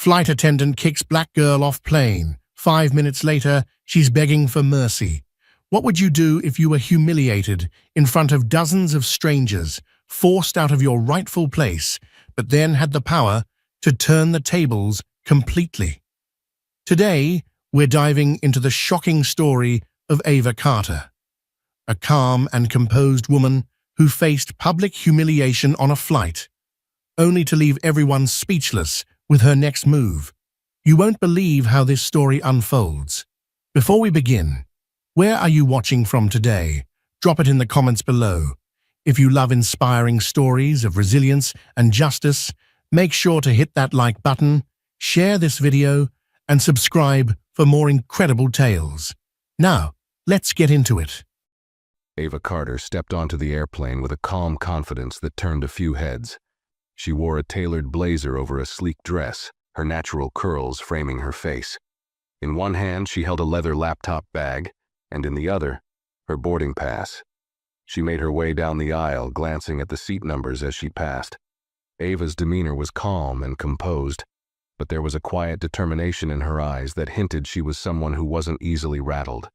Flight attendant kicks black girl off plane. 5 minutes later, she's begging for mercy. What would you do if you were humiliated in front of dozens of strangers, forced out of your rightful place, but then had the power to turn the tables completely? Today, we're diving into the shocking story of Ava Carter, a calm and composed woman who faced public humiliation on a flight, only to leave everyone speechless with her next move. You won't believe how this story unfolds. Before we begin, where are you watching from today? Drop it in the comments below. If you love inspiring stories of resilience and justice, make sure to hit that like button, share this video, and subscribe for more incredible tales. Now, let's get into it. Ava Carter stepped onto the airplane with a calm confidence that turned a few heads. She wore a tailored blazer over a sleek dress, her natural curls framing her face. In one hand, she held a leather laptop bag, and in the other, her boarding pass. She made her way down the aisle, glancing at the seat numbers as she passed. Ava's demeanor was calm and composed, but there was a quiet determination in her eyes that hinted she was someone who wasn't easily rattled.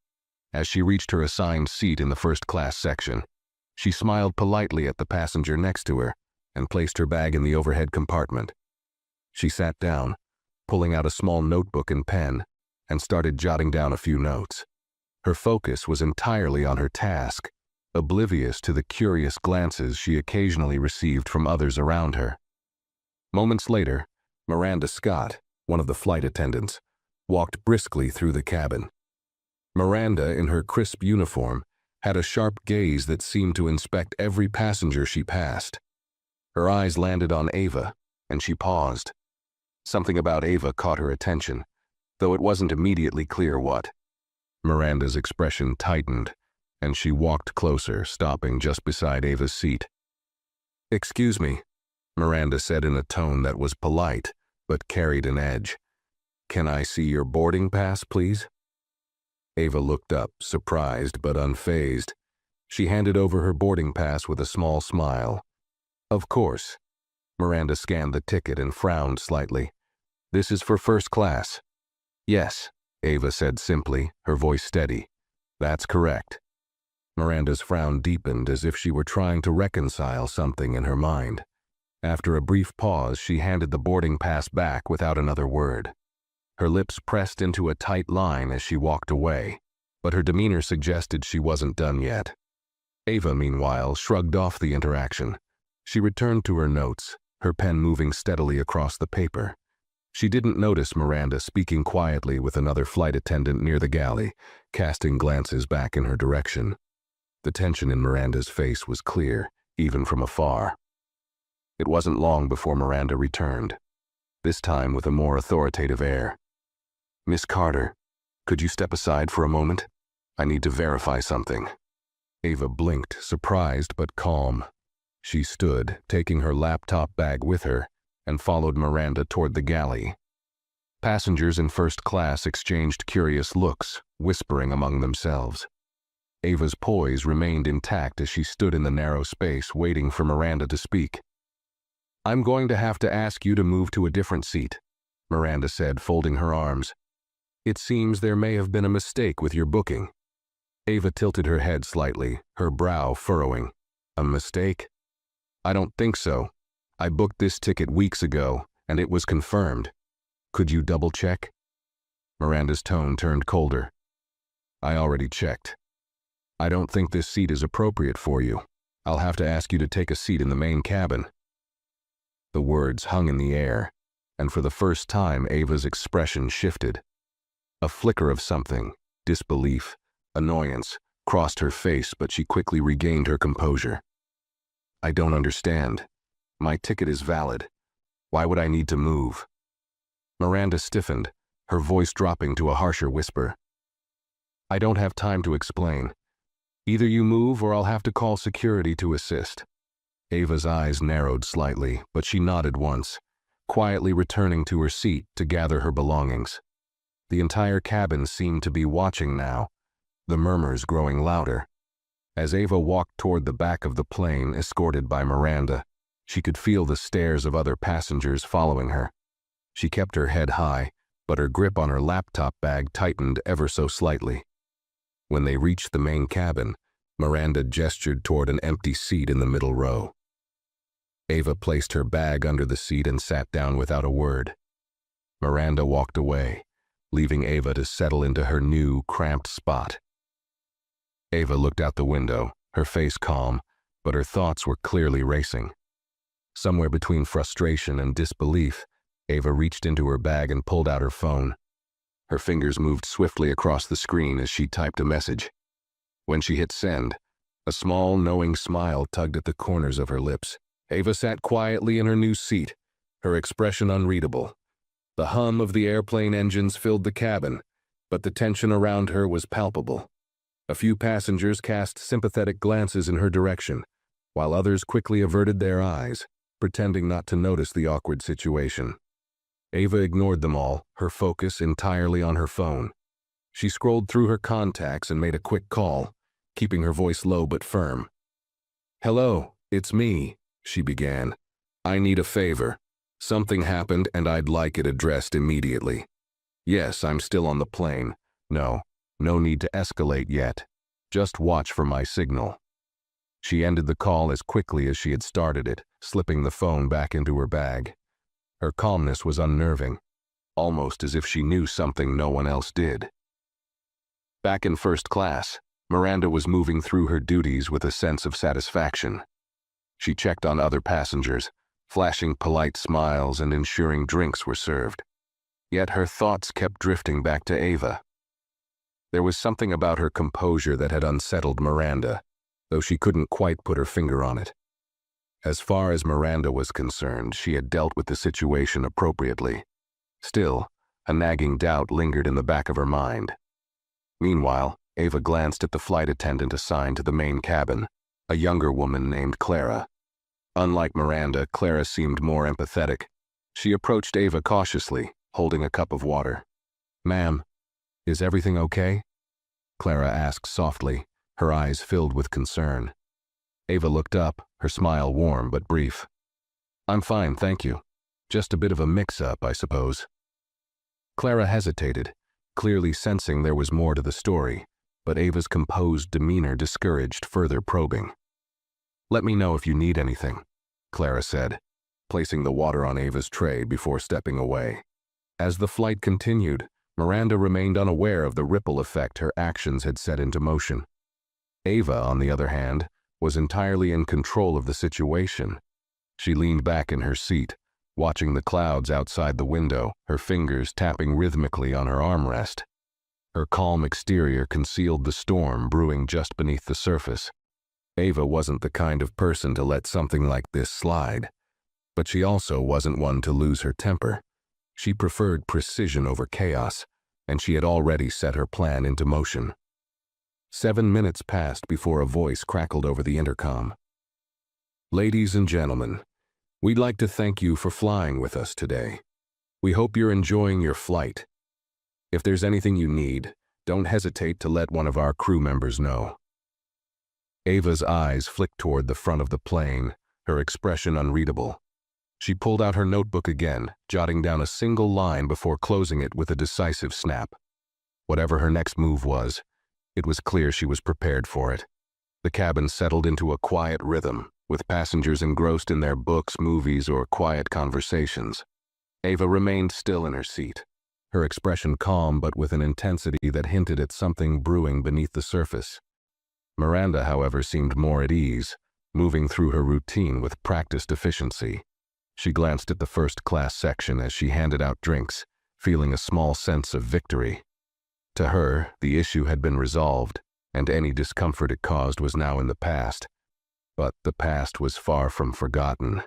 As she reached her assigned seat in the first-class section, she smiled politely at the passenger next to her and placed her bag in the overhead compartment. She sat down, pulling out a small notebook and pen, and started jotting down a few notes. Her focus was entirely on her task, oblivious to the curious glances she occasionally received from others around her. Moments later, Miranda Scott, one of the flight attendants, walked briskly through the cabin. Miranda, in her crisp uniform, had a sharp gaze that seemed to inspect every passenger she passed. Her eyes landed on Ava, and she paused. Something about Ava caught her attention, though it wasn't immediately clear what. Miranda's expression tightened, and she walked closer, stopping just beside Ava's seat. "Excuse me," Miranda said in a tone that was polite, but carried an edge. "Can I see your boarding pass, please?" Ava looked up, surprised but unfazed. She handed over her boarding pass with a small smile. "Of course." Miranda scanned the ticket and frowned slightly. "This is for first class." "Yes," Ava said simply, her voice steady. "That's correct." Miranda's frown deepened as if she were trying to reconcile something in her mind. After a brief pause, she handed the boarding pass back without another word. Her lips pressed into a tight line as she walked away, but her demeanor suggested she wasn't done yet. Ava, meanwhile, shrugged off the interaction. She returned to her notes, her pen moving steadily across the paper. She didn't notice Miranda speaking quietly with another flight attendant near the galley, casting glances back in her direction. The tension in Miranda's face was clear, even from afar. It wasn't long before Miranda returned, this time with a more authoritative air. "Miss Carter, could you step aside for a moment? I need to verify something." Ava blinked, surprised but calm. She stood, taking her laptop bag with her, and followed Miranda toward the galley. Passengers in first class exchanged curious looks, whispering among themselves. Ava's poise remained intact as she stood in the narrow space waiting for Miranda to speak. "I'm going to have to ask you to move to a different seat," Miranda said, folding her arms. "It seems there may have been a mistake with your booking." Ava tilted her head slightly, her brow furrowing. "A mistake? I don't think so. I booked this ticket weeks ago, and it was confirmed. Could you double-check?" Miranda's tone turned colder. "I already checked. I don't think this seat is appropriate for you. I'll have to ask you to take a seat in the main cabin." The words hung in the air, and for the first time Ava's expression shifted. A flicker of something, disbelief, annoyance, crossed her face, but she quickly regained her composure. "I don't understand. My ticket is valid. Why would I need to move?" Miranda stiffened, her voice dropping to a harsher whisper. "I don't have time to explain. Either you move or I'll have to call security to assist." Ava's eyes narrowed slightly, but she nodded once, quietly returning to her seat to gather her belongings. The entire cabin seemed to be watching now, the murmurs growing louder. As Ava walked toward the back of the plane, escorted by Miranda, she could feel the stares of other passengers following her. She kept her head high, but her grip on her laptop bag tightened ever so slightly. When they reached the main cabin, Miranda gestured toward an empty seat in the middle row. Ava placed her bag under the seat and sat down without a word. Miranda walked away, leaving Ava to settle into her new, cramped spot. Ava looked out the window, her face calm, but her thoughts were clearly racing. Somewhere between frustration and disbelief, Ava reached into her bag and pulled out her phone. Her fingers moved swiftly across the screen as she typed a message. When she hit send, a small, knowing smile tugged at the corners of her lips. Ava sat quietly in her new seat, her expression unreadable. The hum of the airplane engines filled the cabin, but the tension around her was palpable. A few passengers cast sympathetic glances in her direction, while others quickly averted their eyes, pretending not to notice the awkward situation. Ava ignored them all, her focus entirely on her phone. She scrolled through her contacts and made a quick call, keeping her voice low but firm. "Hello, it's me," she began. "I need a favor. Something happened and I'd like it addressed immediately. Yes, I'm still on the plane. No need to escalate yet. Just watch for my signal." She ended the call as quickly as she had started it, slipping the phone back into her bag. Her calmness was unnerving, almost as if she knew something no one else did. Back in first class, Miranda was moving through her duties with a sense of satisfaction. She checked on other passengers, flashing polite smiles and ensuring drinks were served. Yet her thoughts kept drifting back to Ava. There was something about her composure that had unsettled Miranda, though she couldn't quite put her finger on it. As far as Miranda was concerned, she had dealt with the situation appropriately. Still, a nagging doubt lingered in the back of her mind. Meanwhile, Ava glanced at the flight attendant assigned to the main cabin, a younger woman named Clara. Unlike Miranda, Clara seemed more empathetic. She approached Ava cautiously, holding a cup of water. "Ma'am, is everything okay?" Clara asked softly, her eyes filled with concern. Ava looked up, her smile warm but brief. "I'm fine, thank you. Just a bit of a mix-up, I suppose." Clara hesitated, clearly sensing there was more to the story, but Ava's composed demeanor discouraged further probing. "Let me know if you need anything," Clara said, placing the water on Ava's tray before stepping away. As the flight continued, Miranda remained unaware of the ripple effect her actions had set into motion. Ava, on the other hand, was entirely in control of the situation. She leaned back in her seat, watching the clouds outside the window, her fingers tapping rhythmically on her armrest. Her calm exterior concealed the storm brewing just beneath the surface. Ava wasn't the kind of person to let something like this slide, but she also wasn't one to lose her temper. She preferred precision over chaos, and she had already set her plan into motion. 7 minutes passed before a voice crackled over the intercom. "Ladies and gentlemen, we'd like to thank you for flying with us today. We hope you're enjoying your flight. If there's anything you need, don't hesitate to let one of our crew members know." Ava's eyes flicked toward the front of the plane, her expression unreadable. She pulled out her notebook again, jotting down a single line before closing it with a decisive snap. Whatever her next move was, it was clear she was prepared for it. The cabin settled into a quiet rhythm, with passengers engrossed in their books, movies, or quiet conversations. Ava remained still in her seat, her expression calm but with an intensity that hinted at something brewing beneath the surface. Miranda, however, seemed more at ease, moving through her routine with practiced efficiency. She glanced at the first-class section as she handed out drinks, feeling a small sense of victory. To her, the issue had been resolved, and any discomfort it caused was now in the past. But the past was far from forgotten.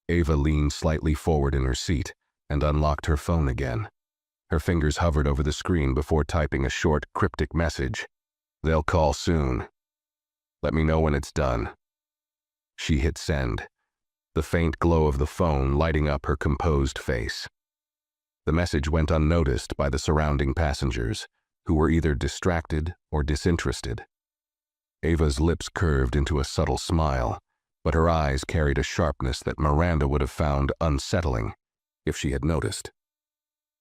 Ava leaned slightly forward in her seat and unlocked her phone again. Her fingers hovered over the screen before typing a short, cryptic message. "They'll call soon. Let me know when it's done." She hit send, the faint glow of the phone lighting up her composed face. The message went unnoticed by the surrounding passengers, who were either distracted or disinterested. Ava's lips curved into a subtle smile, but her eyes carried a sharpness that Miranda would have found unsettling. if she had noticed.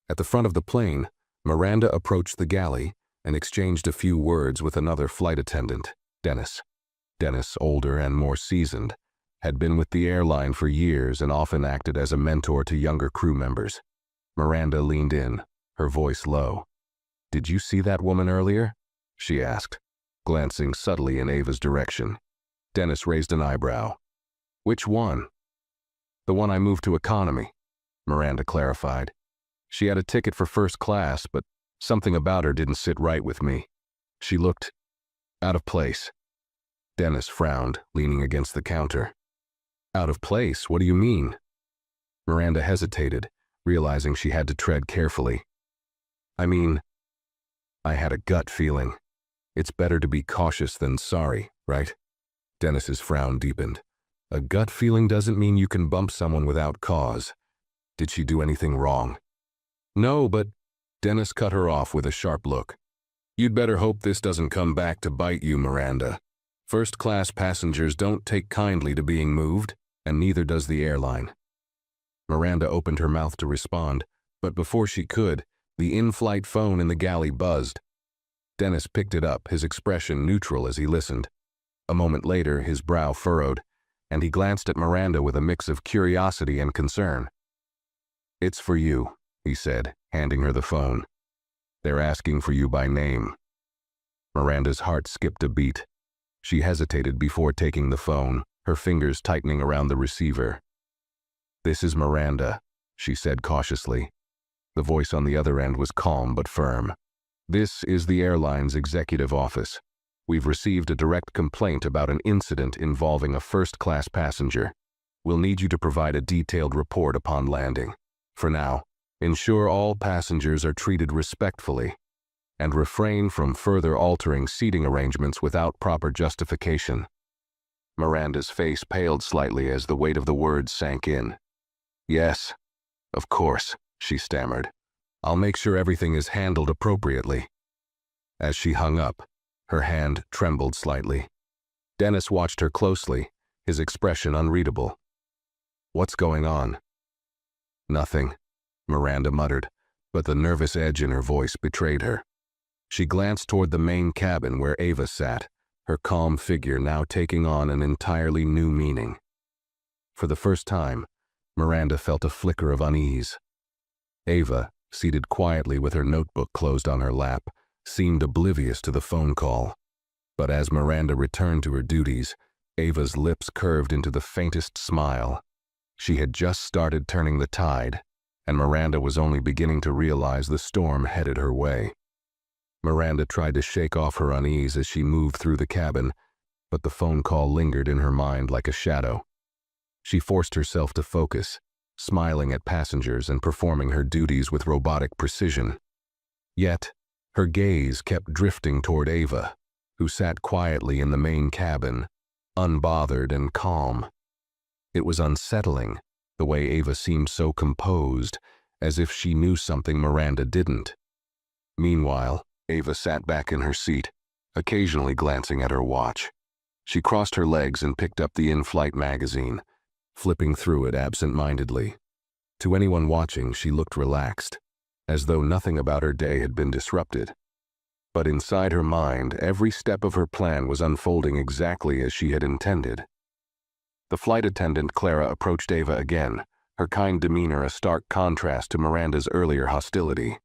At the front of the plane, Miranda approached the galley and exchanged a few words with another flight attendant, Dennis. Dennis, older and more seasoned, had been with the airline for years and often acted as a mentor to younger crew members. Miranda leaned in, her voice low. "Did you see that woman earlier?" she asked, glancing subtly in Ava's direction. Dennis raised an eyebrow. "Which one?" "The one I moved to economy," Miranda clarified. "She had a ticket for first class, but something about her didn't sit right with me. She looked out of place." Dennis frowned, leaning against the counter. "Out of place? What do you mean?" Miranda hesitated, realizing she had to tread carefully. "I mean, I had a gut feeling. It's better to be cautious than sorry, right?" Dennis's frown deepened. "A gut feeling doesn't mean you can bump someone without cause. Did she do anything wrong?" "No, but—" Dennis cut her off with a sharp look. "You'd better hope this doesn't come back to bite you, Miranda. First-class passengers don't take kindly to being moved, and neither does the airline." Miranda opened her mouth to respond, but before she could, the in-flight phone in the galley buzzed. Dennis picked it up, his expression neutral as he listened. A moment later, his brow furrowed, and he glanced at Miranda with a mix of curiosity and concern. "It's for you," he said, handing her the phone. "They're asking for you by name." Miranda's heart skipped a beat. She hesitated before taking the phone, her fingers tightening around the receiver. "This is Miranda," she said cautiously. The voice on the other end was calm but firm. "This is the airline's executive office. We've received a direct complaint about an incident involving a first-class passenger. We'll need you to provide a detailed report upon landing. For now, ensure all passengers are treated respectfully, and refrain from further altering seating arrangements without proper justification." Miranda's face paled slightly as the weight of the words sank in. "Yes, of course," she stammered. "I'll make sure everything is handled appropriately." As she hung up, her hand trembled slightly. Dennis watched her closely, his expression unreadable. "What's going on?" "Nothing," Miranda muttered, but the nervous edge in her voice betrayed her. She glanced toward the main cabin where Ava sat, her calm figure now taking on an entirely new meaning. For the first time, Miranda felt a flicker of unease. Ava, seated quietly with her notebook closed on her lap, seemed oblivious to the phone call. But as Miranda returned to her duties, Ava's lips curved into the faintest smile. She had just started turning the tide, and Miranda was only beginning to realize the storm headed her way. Miranda tried to shake off her unease as she moved through the cabin, but the phone call lingered in her mind like a shadow. She forced herself to focus, smiling at passengers and performing her duties with robotic precision. Yet, her gaze kept drifting toward Ava, who sat quietly in the main cabin, unbothered and calm. It was unsettling, the way Ava seemed so composed, as if she knew something Miranda didn't. Meanwhile, Ava sat back in her seat, occasionally glancing at her watch. She crossed her legs and picked up the in-flight magazine, flipping through it absent-mindedly. To anyone watching, she looked relaxed, as though nothing about her day had been disrupted. But inside her mind, every step of her plan was unfolding exactly as she had intended. The flight attendant, Clara, approached Ava again, her kind demeanor a stark contrast to Miranda's earlier hostility.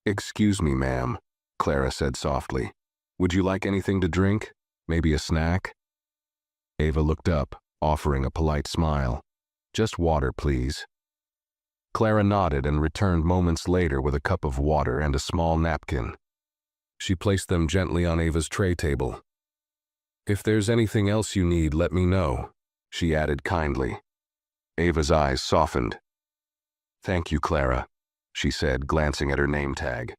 "Excuse me, ma'am," Clara said softly. "Would you like anything to drink? Maybe a snack?" Ava looked up, offering a polite smile. "Just water, please." Clara nodded and returned moments later with a cup of water and a small napkin. She placed them gently on Ava's tray table. "If there's anything else you need, let me know," she added kindly. Ava's eyes softened. "Thank you, Clara," she said, glancing at her name tag.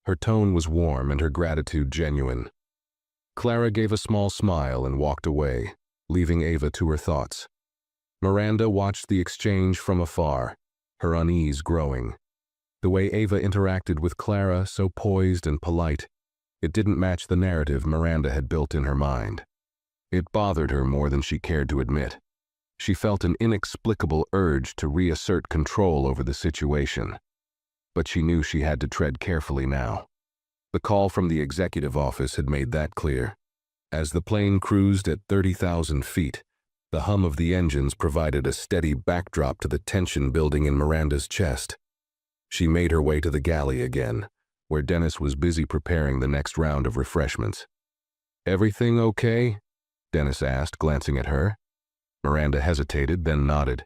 Her tone was warm and her gratitude genuine. Clara gave a small smile and walked away, leaving Ava to her thoughts. Miranda watched the exchange from afar, her unease growing. The way Ava interacted with Clara, so poised and polite, it didn't match the narrative Miranda had built in her mind. It bothered her more than she cared to admit. She felt an inexplicable urge to reassert control over the situation. But she knew she had to tread carefully now. The call from the executive office had made that clear. As the plane cruised at 30,000 feet, the hum of the engines provided a steady backdrop to the tension building in Miranda's chest. She made her way to the galley again, where Dennis was busy preparing the next round of refreshments. "Everything okay?" Dennis asked, glancing at her. Miranda hesitated, then nodded.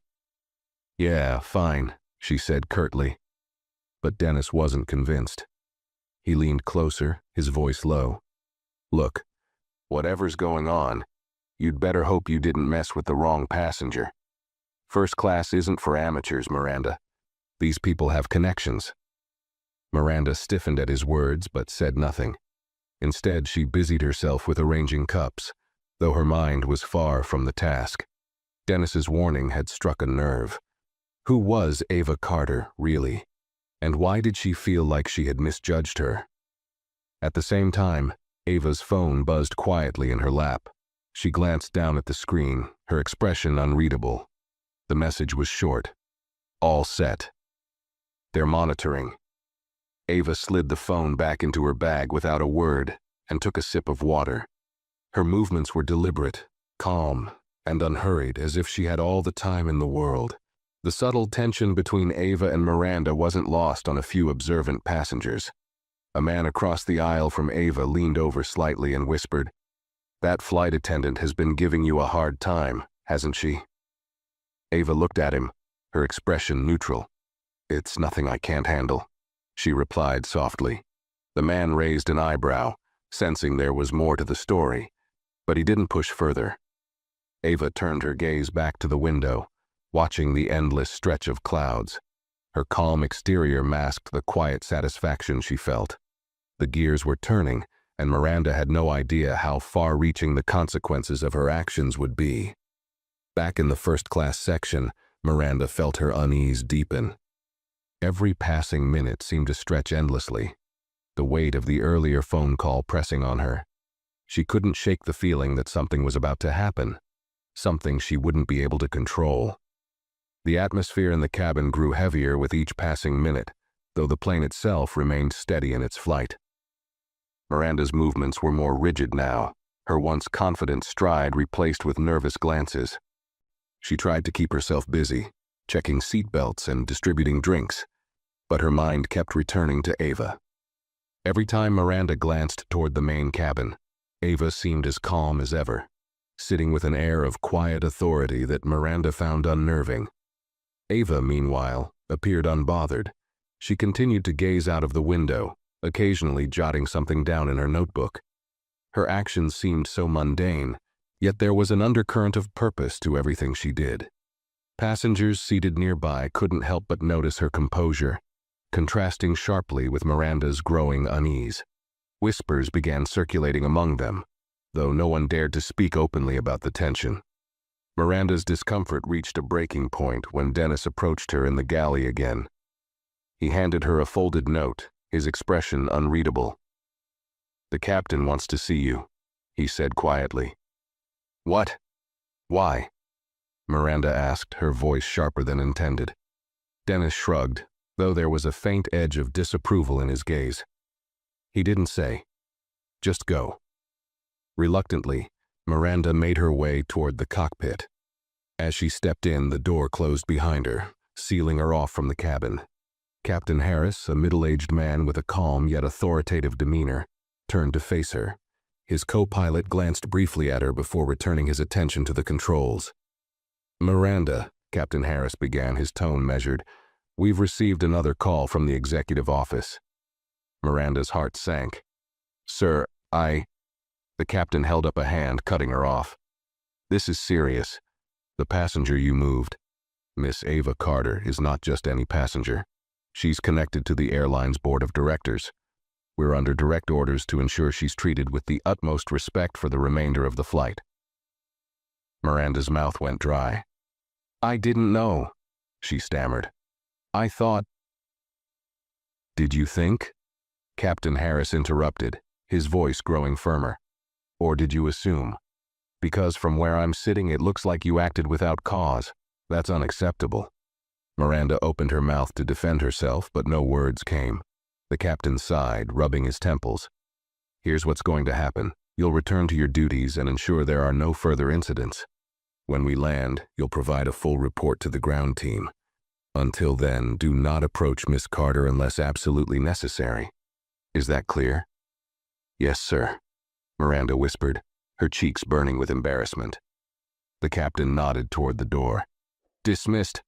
"Yeah, fine," she said curtly. But Dennis wasn't convinced. He leaned closer, his voice low. "Look, whatever's going on, you'd better hope you didn't mess with the wrong passenger. First class isn't for amateurs, Miranda. These people have connections." Miranda stiffened at his words but said nothing. Instead, she busied herself with arranging cups, though her mind was far from the task. Dennis's warning had struck a nerve. Who was Ava Carter, really? And why did she feel like she had misjudged her? At the same time, Ava's phone buzzed quietly in her lap. She glanced down at the screen, her expression unreadable. The message was short. "All set. They're monitoring." Ava slid the phone back into her bag without a word and took a sip of water. Her movements were deliberate, calm, and unhurried, as if she had all the time in the world. The subtle tension between Ava and Miranda wasn't lost on a few observant passengers. A man across the aisle from Ava leaned over slightly and whispered, "That flight attendant has been giving you a hard time, hasn't she?" Ava looked at him, her expression neutral. "It's nothing I can't handle," she replied softly. The man raised an eyebrow, sensing there was more to the story, but he didn't push further. Ava turned her gaze back to the window, watching the endless stretch of clouds. Her calm exterior masked the quiet satisfaction she felt. The gears were turning, and Miranda had no idea how far-reaching the consequences of her actions would be. Back in the first-class section, Miranda felt her unease deepen. Every passing minute seemed to stretch endlessly, the weight of the earlier phone call pressing on her. She couldn't shake the feeling that something was about to happen, something she wouldn't be able to control. The atmosphere in the cabin grew heavier with each passing minute, though the plane itself remained steady in its flight. Miranda's movements were more rigid now, her once confident stride replaced with nervous glances. She tried to keep herself busy, checking seatbelts and distributing drinks, but her mind kept returning to Ava. Every time Miranda glanced toward the main cabin, Ava seemed as calm as ever, sitting with an air of quiet authority that Miranda found unnerving. Ava, meanwhile, appeared unbothered. She continued to gaze out of the window, occasionally jotting something down in her notebook. Her actions seemed so mundane, yet there was an undercurrent of purpose to everything she did. Passengers seated nearby couldn't help but notice her composure, contrasting sharply with Miranda's growing unease. Whispers began circulating among them, though no one dared to speak openly about the tension. Miranda's discomfort reached a breaking point when Dennis approached her in the galley again. He handed her a folded note, his expression unreadable. "The captain wants to see you," he said quietly. "What? Why?" Miranda asked, her voice sharper than intended. Dennis shrugged, though there was a faint edge of disapproval in his gaze. He didn't say, "Just go." Reluctantly, Miranda made her way toward the cockpit. As she stepped in, the door closed behind her, sealing her off from the cabin. Captain Harris, a middle-aged man with a calm yet authoritative demeanor, turned to face her. His co-pilot glanced briefly at her before returning his attention to the controls. "Miranda," Captain Harris began, his tone measured, "we've received another call from the executive office." Miranda's heart sank. "Sir, The captain held up a hand, cutting her off. "This is serious. The passenger you moved, Miss Ava Carter, is not just any passenger. She's connected to the airline's board of directors. We're under direct orders to ensure she's treated with the utmost respect for the remainder of the flight." Miranda's mouth went dry. "I didn't know," she stammered. "I thought—" "Did you think?" Captain Harris interrupted, his voice growing firmer. "Or did you assume? Because from where I'm sitting it looks like you acted without cause. That's unacceptable." Miranda opened her mouth to defend herself, but no words came. The captain sighed, rubbing his temples. "Here's what's going to happen. You'll return to your duties and ensure there are no further incidents. When we land, you'll provide a full report to the ground team. Until then, do not approach Miss Carter unless absolutely necessary. Is that clear?" "Yes, sir," Miranda whispered, her cheeks burning with embarrassment. The captain nodded toward the door. "Dismissed."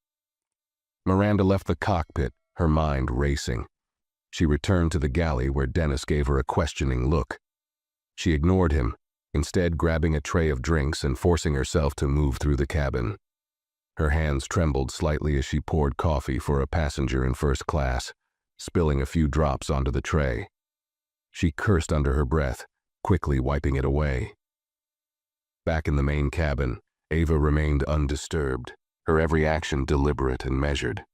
Miranda left the cockpit, her mind racing. She returned to the galley where Dennis gave her a questioning look. She ignored him, instead grabbing a tray of drinks and forcing herself to move through the cabin. Her hands trembled slightly as she poured coffee for a passenger in first class, spilling a few drops onto the tray. She cursed under her breath, quickly wiping it away. Back in the main cabin, Ava remained undisturbed, her every action deliberate and measured.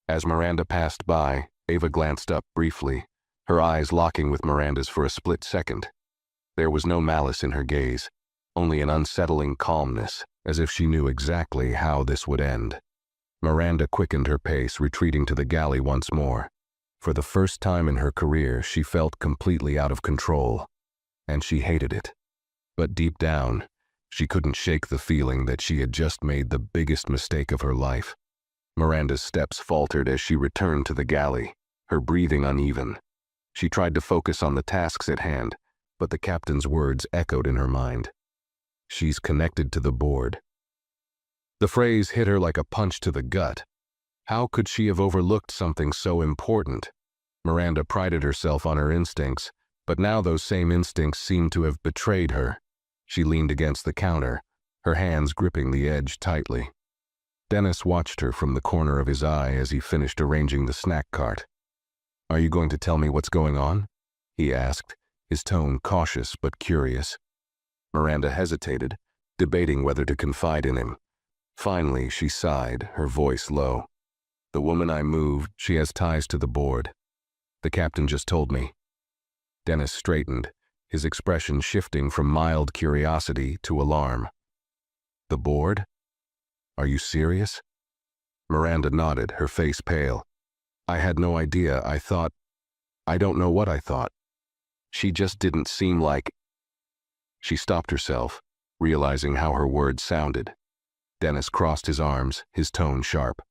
As Miranda passed by, Ava glanced up briefly, her eyes locking with Miranda's for a split second. There was no malice in her gaze, only an unsettling calmness, as if she knew exactly how this would end. Miranda quickened her pace, retreating to the galley once more. For the first time in her career, she felt completely out of control, and she hated it. But deep down, she couldn't shake the feeling that she had just made the biggest mistake of her life. Miranda's steps faltered as she returned to the galley, her breathing uneven. She tried to focus on the tasks at hand, but the captain's words echoed in her mind. "She's connected to the board." The phrase hit her like a punch to the gut. How could she have overlooked something so important? Miranda prided herself on her instincts, but now those same instincts seemed to have betrayed her. She leaned against the counter, her hands gripping the edge tightly. Dennis watched her from the corner of his eye as he finished arranging the snack cart. "Are you going to tell me what's going on?" he asked, his tone cautious but curious. Miranda hesitated, debating whether to confide in him. Finally, she sighed, her voice low. "The woman I moved, she has ties to the board. The captain just told me." Dennis straightened, his expression shifting from mild curiosity to alarm. "The board? Are you serious?" Miranda nodded, her face pale. "I had no idea. I don't know what I thought. She just didn't seem like—" She stopped herself, realizing how her words sounded. Dennis crossed his arms, his tone sharp.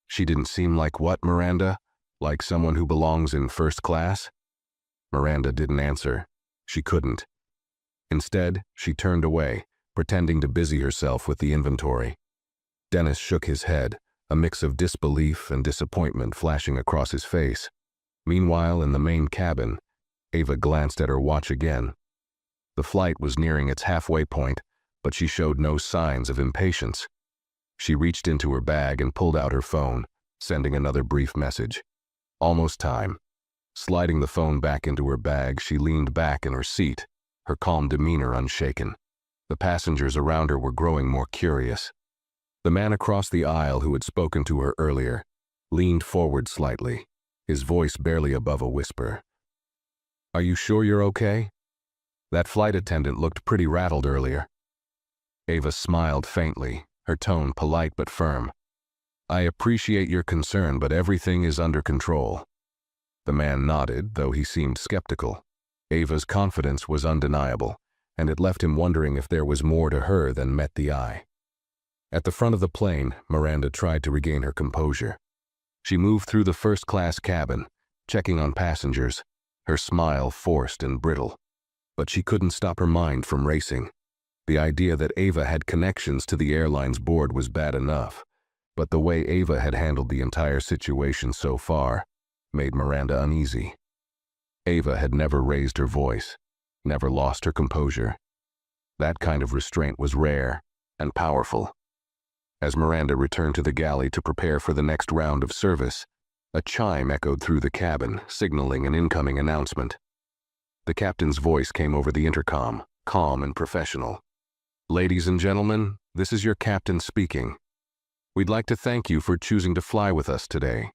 "She didn't seem like what, Miranda? Like someone who belongs in first class?" Miranda didn't answer. She couldn't. Instead, she turned away, pretending to busy herself with the inventory. Dennis shook his head, a mix of disbelief and disappointment flashing across his face. Meanwhile, in the main cabin, Ava glanced at her watch again. The flight was nearing its halfway point, but she showed no signs of impatience. She reached into her bag and pulled out her phone, sending another brief message. Almost time. Sliding the phone back into her bag, she leaned back in her seat, her calm demeanor unshaken. The passengers around her were growing more curious. The man across the aisle who had spoken to her earlier leaned forward slightly, his voice barely above a whisper. "Are you sure you're okay? That flight attendant looked pretty rattled earlier." Ava smiled faintly, her tone polite but firm. "I appreciate your concern, but everything is under control." The man nodded, though he seemed skeptical. Ava's confidence was undeniable, and it left him wondering if there was more to her than met the eye. At the front of the plane, Miranda tried to regain her composure. She moved through the first-class cabin, checking on passengers, her smile forced and brittle. But she couldn't stop her mind from racing. The idea that Ava had connections to the airline's board was bad enough, but the way Ava had handled the entire situation so far made Miranda uneasy. Ava had never raised her voice, never lost her composure. That kind of restraint was rare and powerful. As Miranda returned to the galley to prepare for the next round of service, a chime echoed through the cabin, signaling an incoming announcement. The captain's voice came over the intercom, calm and professional. "Ladies and gentlemen, this is your captain speaking. We'd like to thank you for choosing to fly with us today.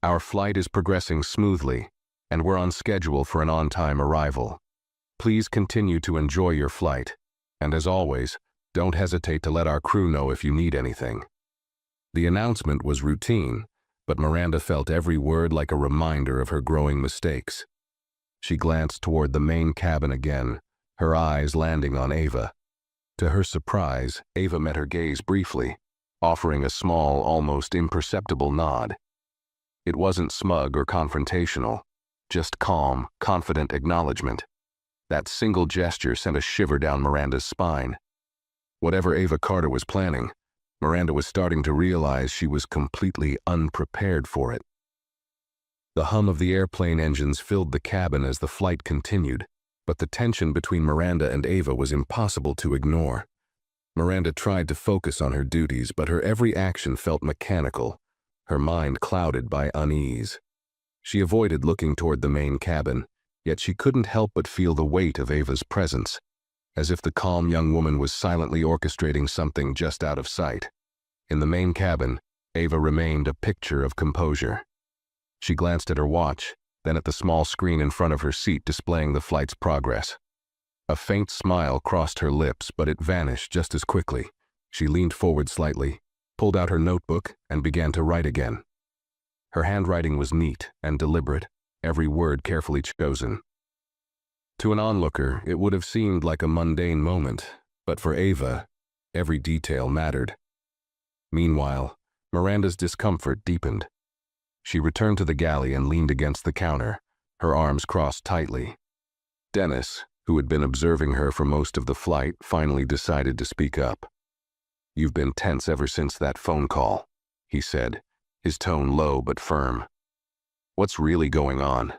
Our flight is progressing smoothly, and we're on schedule for an on-time arrival. Please continue to enjoy your flight, And as always, don't hesitate to let our crew know if you need anything." The announcement was routine, but Miranda felt every word like a reminder of her growing mistakes. She glanced toward the main cabin again, her eyes landing on Ava. To her surprise, Ava met her gaze briefly, offering a small, almost imperceptible nod. It wasn't smug or confrontational, just calm, confident acknowledgement. That single gesture sent a shiver down Miranda's spine. Whatever Ava Carter was planning, Miranda was starting to realize she was completely unprepared for it. The hum of the airplane engines filled the cabin as the flight continued, but the tension between Miranda and Ava was impossible to ignore. Miranda tried to focus on her duties, but her every action felt mechanical, her mind clouded by unease. She avoided looking toward the main cabin, yet she couldn't help but feel the weight of Ava's presence, as if the calm young woman was silently orchestrating something just out of sight. In the main cabin, Ava remained a picture of composure. She glanced at her watch, then at the small screen in front of her seat displaying the flight's progress. A faint smile crossed her lips, but it vanished just as quickly. She leaned forward slightly, pulled out her notebook, and began to write again. Her handwriting was neat and deliberate, every word carefully chosen. To an onlooker, it would have seemed like a mundane moment, but for Ava, every detail mattered. Meanwhile, Miranda's discomfort deepened. She returned to the galley and leaned against the counter, her arms crossed tightly. Dennis, who had been observing her for most of the flight, finally decided to speak up. "You've been tense ever since that phone call," he said, his tone low but firm. "What's really going on?"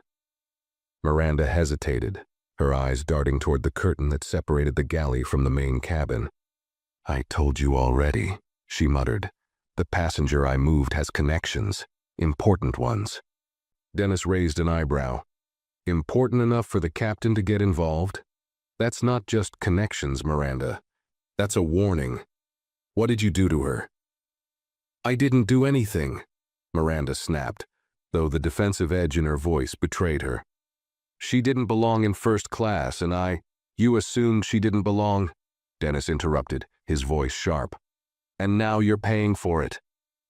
Miranda hesitated, her eyes darting toward the curtain that separated the galley from the main cabin. "I told you already," she muttered. "The passenger I moved has connections. Important ones." Dennis raised an eyebrow. "Important enough for the captain to get involved? That's not just connections, Miranda. That's a warning. What did you do to her?" "I didn't do anything," Miranda snapped, though the defensive edge in her voice betrayed her. "She didn't belong in first class, and You assumed she didn't belong," Dennis interrupted, his voice sharp. "And now you're paying for it.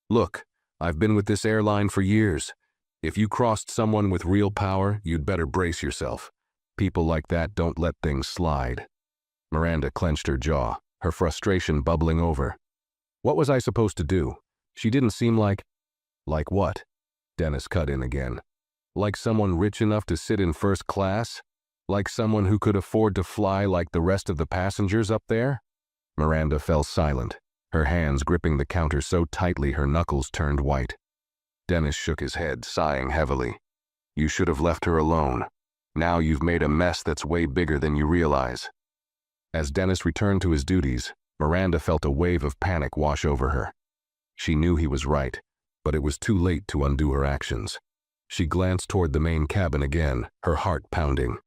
Look, I've been with this airline for years. If you crossed someone with real power, you'd better brace yourself. People like that don't let things slide." Miranda clenched her jaw, her frustration bubbling over. "What was I supposed to do? She didn't seem like—" "Like what?" Dennis cut in again. "Like someone rich enough to sit in first class? Like someone who could afford to fly like the rest of the passengers up there?" Miranda fell silent, her hands gripping the counter so tightly her knuckles turned white. Dennis shook his head, sighing heavily. "You should have left her alone. Now you've made a mess that's way bigger than you realize." As Dennis returned to his duties, Miranda felt a wave of panic wash over her. She knew he was right, but it was too late to undo her actions. She glanced toward the main cabin again, her heart pounding.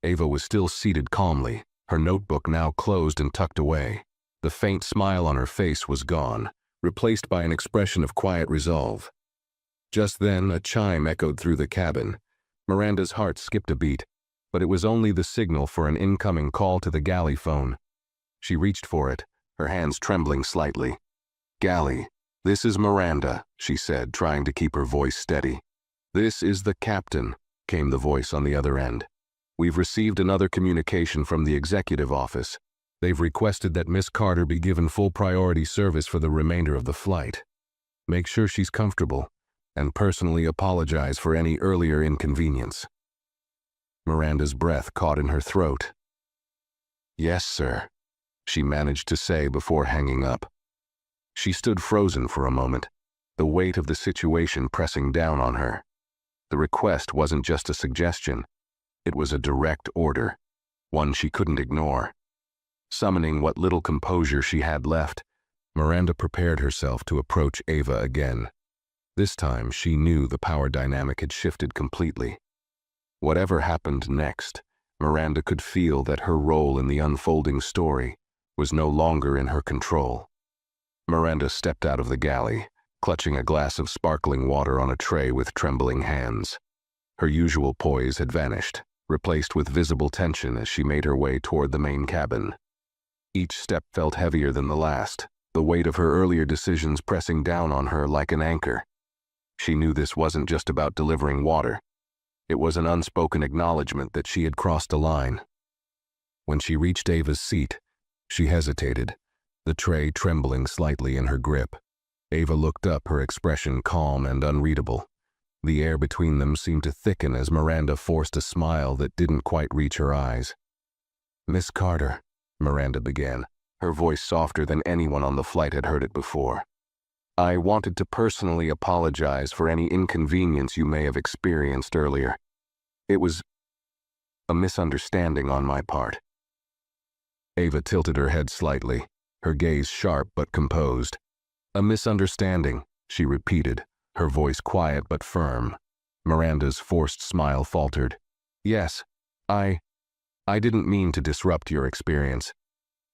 Ava was still seated calmly, her notebook now closed and tucked away. The faint smile on her face was gone, replaced by an expression of quiet resolve. Just then, a chime echoed through the cabin. Miranda's heart skipped a beat, but it was only the signal for an incoming call to the galley phone. She reached for it, her hands trembling slightly. "Galley, this is Miranda," she said, trying to keep her voice steady. "This is the captain," came the voice on the other end. "We've received another communication from the executive office. They've requested that Miss Carter be given full priority service for the remainder of the flight. Make sure she's comfortable, and personally apologize for any earlier inconvenience." Miranda's breath caught in her throat. "Yes, sir," she managed to say before hanging up. She stood frozen for a moment, the weight of the situation pressing down on her. The request wasn't just a suggestion, it was a direct order, one she couldn't ignore. Summoning what little composure she had left, Miranda prepared herself to approach Ava again. This time, she knew the power dynamic had shifted completely. Whatever happened next, Miranda could feel that her role in the unfolding story was no longer in her control. Miranda stepped out of the galley, clutching a glass of sparkling water on a tray with trembling hands. Her usual poise had vanished, replaced with visible tension as she made her way toward the main cabin. Each step felt heavier than the last, the weight of her earlier decisions pressing down on her like an anchor. She knew this wasn't just about delivering water. It was an unspoken acknowledgement that she had crossed a line. When she reached Ava's seat, she hesitated, the tray trembling slightly in her grip. Ava looked up, her expression calm and unreadable. The air between them seemed to thicken as Miranda forced a smile that didn't quite reach her eyes. "Miss Carter," Miranda began, her voice softer than anyone on the flight had heard it before. "I wanted to personally apologize for any inconvenience you may have experienced earlier. It was a misunderstanding on my part." Ava tilted her head slightly, her gaze sharp but composed. "A misunderstanding," she repeated, her voice quiet but firm. Miranda's forced smile faltered. "Yes, I didn't mean to disrupt your experience.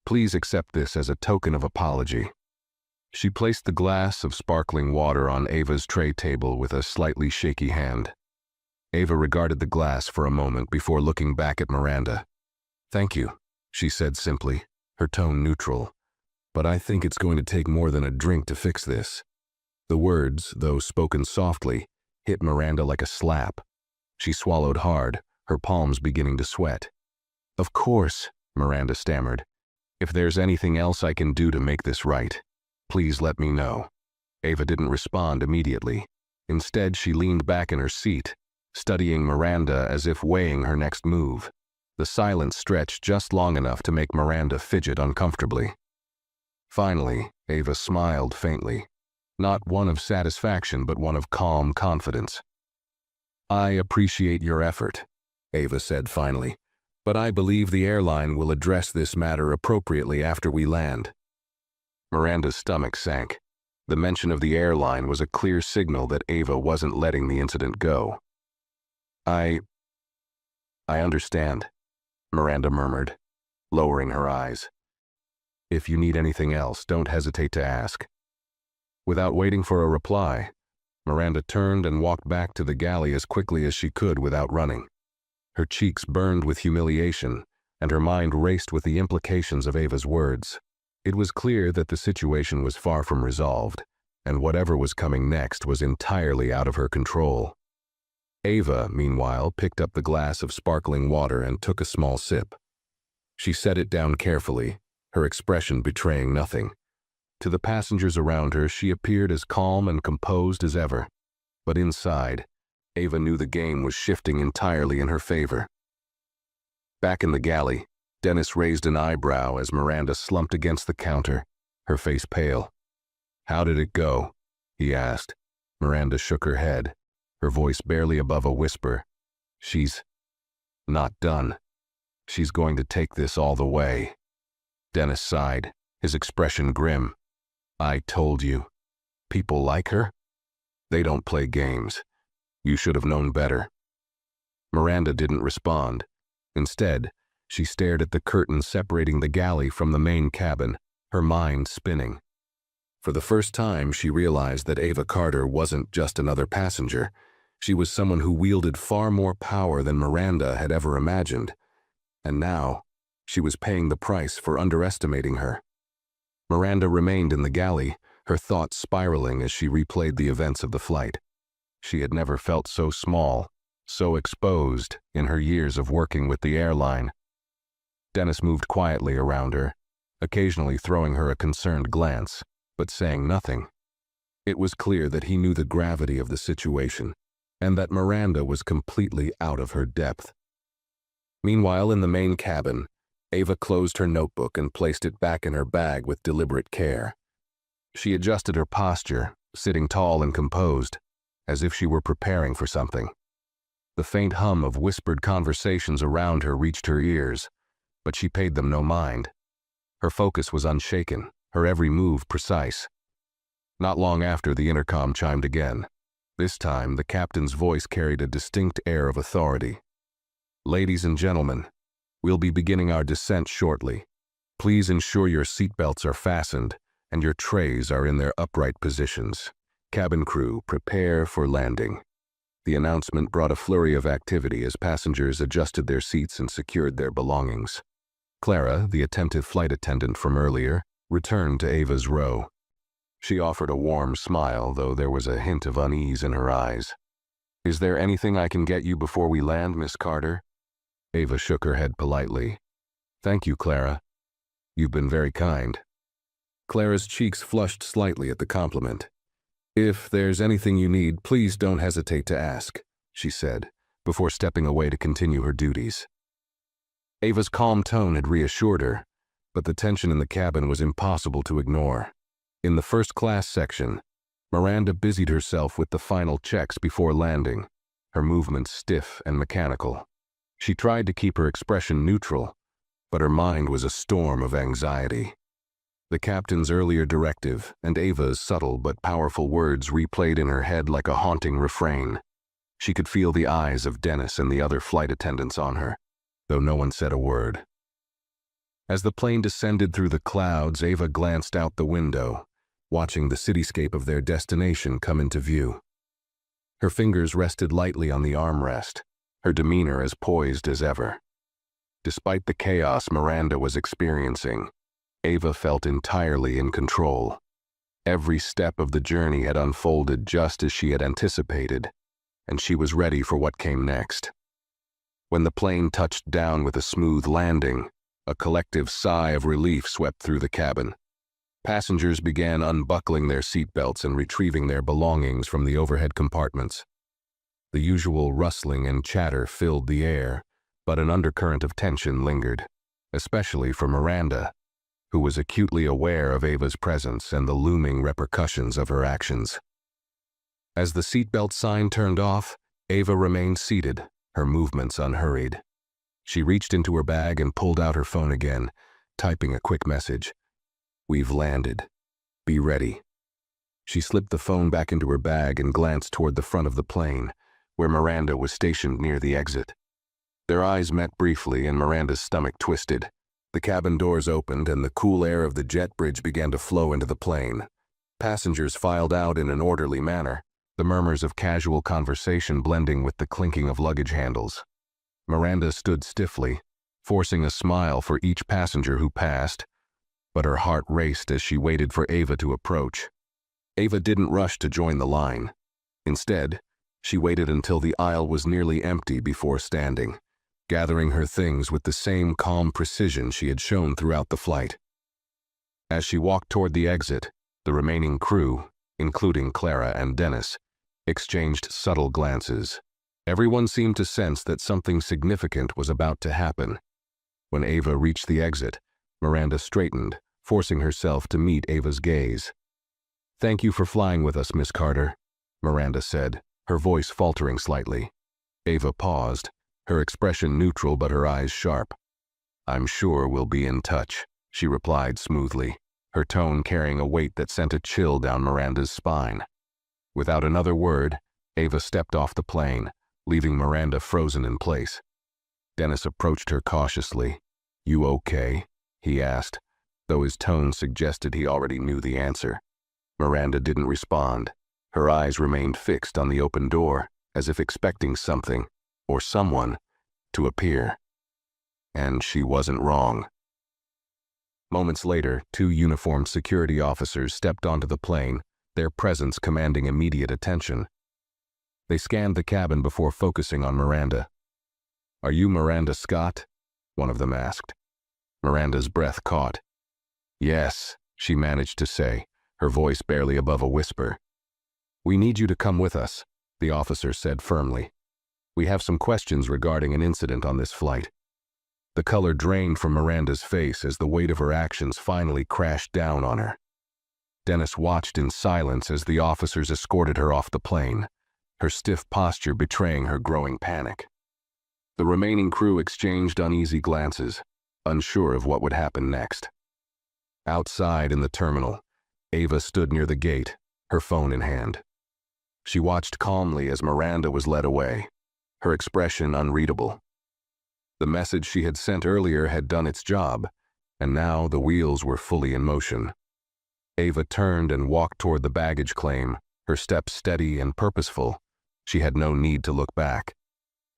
Please accept this as a token of apology." She placed the glass of sparkling water on Ava's tray table with a slightly shaky hand. Ava regarded the glass for a moment before looking back at Miranda. "Thank you," she said simply, her tone neutral. "But I think it's going to take more than a drink to fix this." The words, though spoken softly, hit Miranda like a slap. She swallowed hard, her palms beginning to sweat. "Of course," Miranda stammered. "If there's anything else I can do to make this right, please let me know." Ava didn't respond immediately. Instead, she leaned back in her seat, studying Miranda as if weighing her next move. The silence stretched just long enough to make Miranda fidget uncomfortably. Finally, Ava smiled faintly. Not one of satisfaction, but one of calm confidence. "I appreciate your effort," Ava said finally, "but I believe the airline will address this matter appropriately after we land." Miranda's stomach sank. The mention of the airline was a clear signal that Ava wasn't letting the incident go. I understand," Miranda murmured, lowering her eyes. "If you need anything else, don't hesitate to ask." Without waiting for a reply, Miranda turned and walked back to the galley as quickly as she could without running. Her cheeks burned with humiliation, and her mind raced with the implications of Ava's words. It was clear that the situation was far from resolved, and whatever was coming next was entirely out of her control. Ava, meanwhile, picked up the glass of sparkling water and took a small sip. She set it down carefully, her expression betraying nothing. To the passengers around her, she appeared as calm and composed as ever. But inside, Ava knew the game was shifting entirely in her favor. Back in the galley, Dennis raised an eyebrow as Miranda slumped against the counter, her face pale. "How did it go?" he asked. Miranda shook her head, her voice barely above a whisper. "She's not done. She's going to take this all the way." Dennis sighed, his expression grim. "I told you. People like her? They don't play games. You should have known better." Miranda didn't respond. Instead, she stared at the curtain separating the galley from the main cabin, her mind spinning. For the first time, she realized that Ava Carter wasn't just another passenger. She was someone who wielded far more power than Miranda had ever imagined. And now, she was paying the price for underestimating her. Miranda remained in the galley, her thoughts spiraling as she replayed the events of the flight. She had never felt so small, so exposed in her years of working with the airline. Dennis moved quietly around her, occasionally throwing her a concerned glance, but saying nothing. It was clear that he knew the gravity of the situation, and that Miranda was completely out of her depth. Meanwhile, in the main cabin, Ava closed her notebook and placed it back in her bag with deliberate care. She adjusted her posture, sitting tall and composed, as if she were preparing for something. The faint hum of whispered conversations around her reached her ears, but she paid them no mind. Her focus was unshaken, her every move precise. Not long after, the intercom chimed again. This time, the captain's voice carried a distinct air of authority. "Ladies and gentlemen, we'll be beginning our descent shortly. Please ensure your seatbelts are fastened and your trays are in their upright positions. Cabin crew, prepare for landing." The announcement brought a flurry of activity as passengers adjusted their seats and secured their belongings. Clara, the attentive flight attendant from earlier, returned to Ava's row. She offered a warm smile, though there was a hint of unease in her eyes. "Is there anything I can get you before we land, Miss Carter?" Ava shook her head politely. "Thank you, Clara. You've been very kind." Clara's cheeks flushed slightly at the compliment. "If there's anything you need, please don't hesitate to ask," she said, before stepping away to continue her duties. Ava's calm tone had reassured her, but the tension in the cabin was impossible to ignore. In the first-class section, Miranda busied herself with the final checks before landing, her movements stiff and mechanical. She tried to keep her expression neutral, but her mind was a storm of anxiety. The captain's earlier directive and Ava's subtle but powerful words replayed in her head like a haunting refrain. She could feel the eyes of Dennis and the other flight attendants on her, though no one said a word. As the plane descended through the clouds, Ava glanced out the window, watching the cityscape of their destination come into view. Her fingers rested lightly on the armrest, her demeanor as poised as ever. Despite the chaos Miranda was experiencing, Ava felt entirely in control. Every step of the journey had unfolded just as she had anticipated, and she was ready for what came next. When the plane touched down with a smooth landing, a collective sigh of relief swept through the cabin. Passengers began unbuckling their seatbelts and retrieving their belongings from the overhead compartments. The usual rustling and chatter filled the air, but an undercurrent of tension lingered, especially for Miranda, who was acutely aware of Ava's presence and the looming repercussions of her actions. As the seatbelt sign turned off, Ava remained seated, her movements unhurried. She reached into her bag and pulled out her phone again, typing a quick message. "We've landed. Be ready." She slipped the phone back into her bag and glanced toward the front of the plane, where Miranda was stationed near the exit. Their eyes met briefly and Miranda's stomach twisted. The cabin doors opened and the cool air of the jet bridge began to flow into the plane. Passengers filed out in an orderly manner, the murmurs of casual conversation blending with the clinking of luggage handles. Miranda stood stiffly, forcing a smile for each passenger who passed, but her heart raced as she waited for Ava to approach. Ava didn't rush to join the line. Instead, she waited until the aisle was nearly empty before standing, gathering her things with the same calm precision she had shown throughout the flight. As she walked toward the exit, the remaining crew, including Clara and Dennis, exchanged subtle glances. Everyone seemed to sense that something significant was about to happen. When Ava reached the exit, Miranda straightened, forcing herself to meet Ava's gaze. "Thank you for flying with us, Miss Carter," Miranda said, her voice faltering slightly. Ava paused, her expression neutral but her eyes sharp. "I'm sure we'll be in touch," she replied smoothly, her tone carrying a weight that sent a chill down Miranda's spine. Without another word, Ava stepped off the plane, leaving Miranda frozen in place. Dennis approached her cautiously. "You okay?" he asked, though his tone suggested he already knew the answer. Miranda didn't respond. Her eyes remained fixed on the open door, as if expecting something, or someone, to appear. And she wasn't wrong. Moments later, 2 uniformed security officers stepped onto the plane, their presence commanding immediate attention. They scanned the cabin before focusing on Miranda. "Are you Miranda Scott?" one of them asked. Miranda's breath caught. "Yes," she managed to say, her voice barely above a whisper. "We need you to come with us," the officer said firmly. "We have some questions regarding an incident on this flight." The color drained from Miranda's face as the weight of her actions finally crashed down on her. Dennis watched in silence as the officers escorted her off the plane, her stiff posture betraying her growing panic. The remaining crew exchanged uneasy glances, unsure of what would happen next. Outside in the terminal, Ava stood near the gate, her phone in hand. She watched calmly as Miranda was led away, her expression unreadable. The message she had sent earlier had done its job, and now the wheels were fully in motion. Ava turned and walked toward the baggage claim, her steps steady and purposeful. She had no need to look back.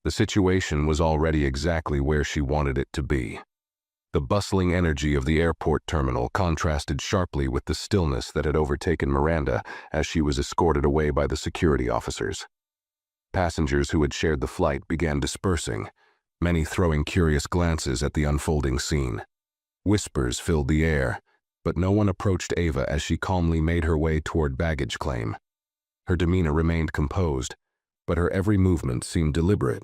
The situation was already exactly where she wanted it to be. The bustling energy of the airport terminal contrasted sharply with the stillness that had overtaken Miranda as she was escorted away by the security officers. Passengers who had shared the flight began dispersing, many throwing curious glances at the unfolding scene. Whispers filled the air, but no one approached Ava as she calmly made her way toward baggage claim. Her demeanor remained composed, but her every movement seemed deliberate,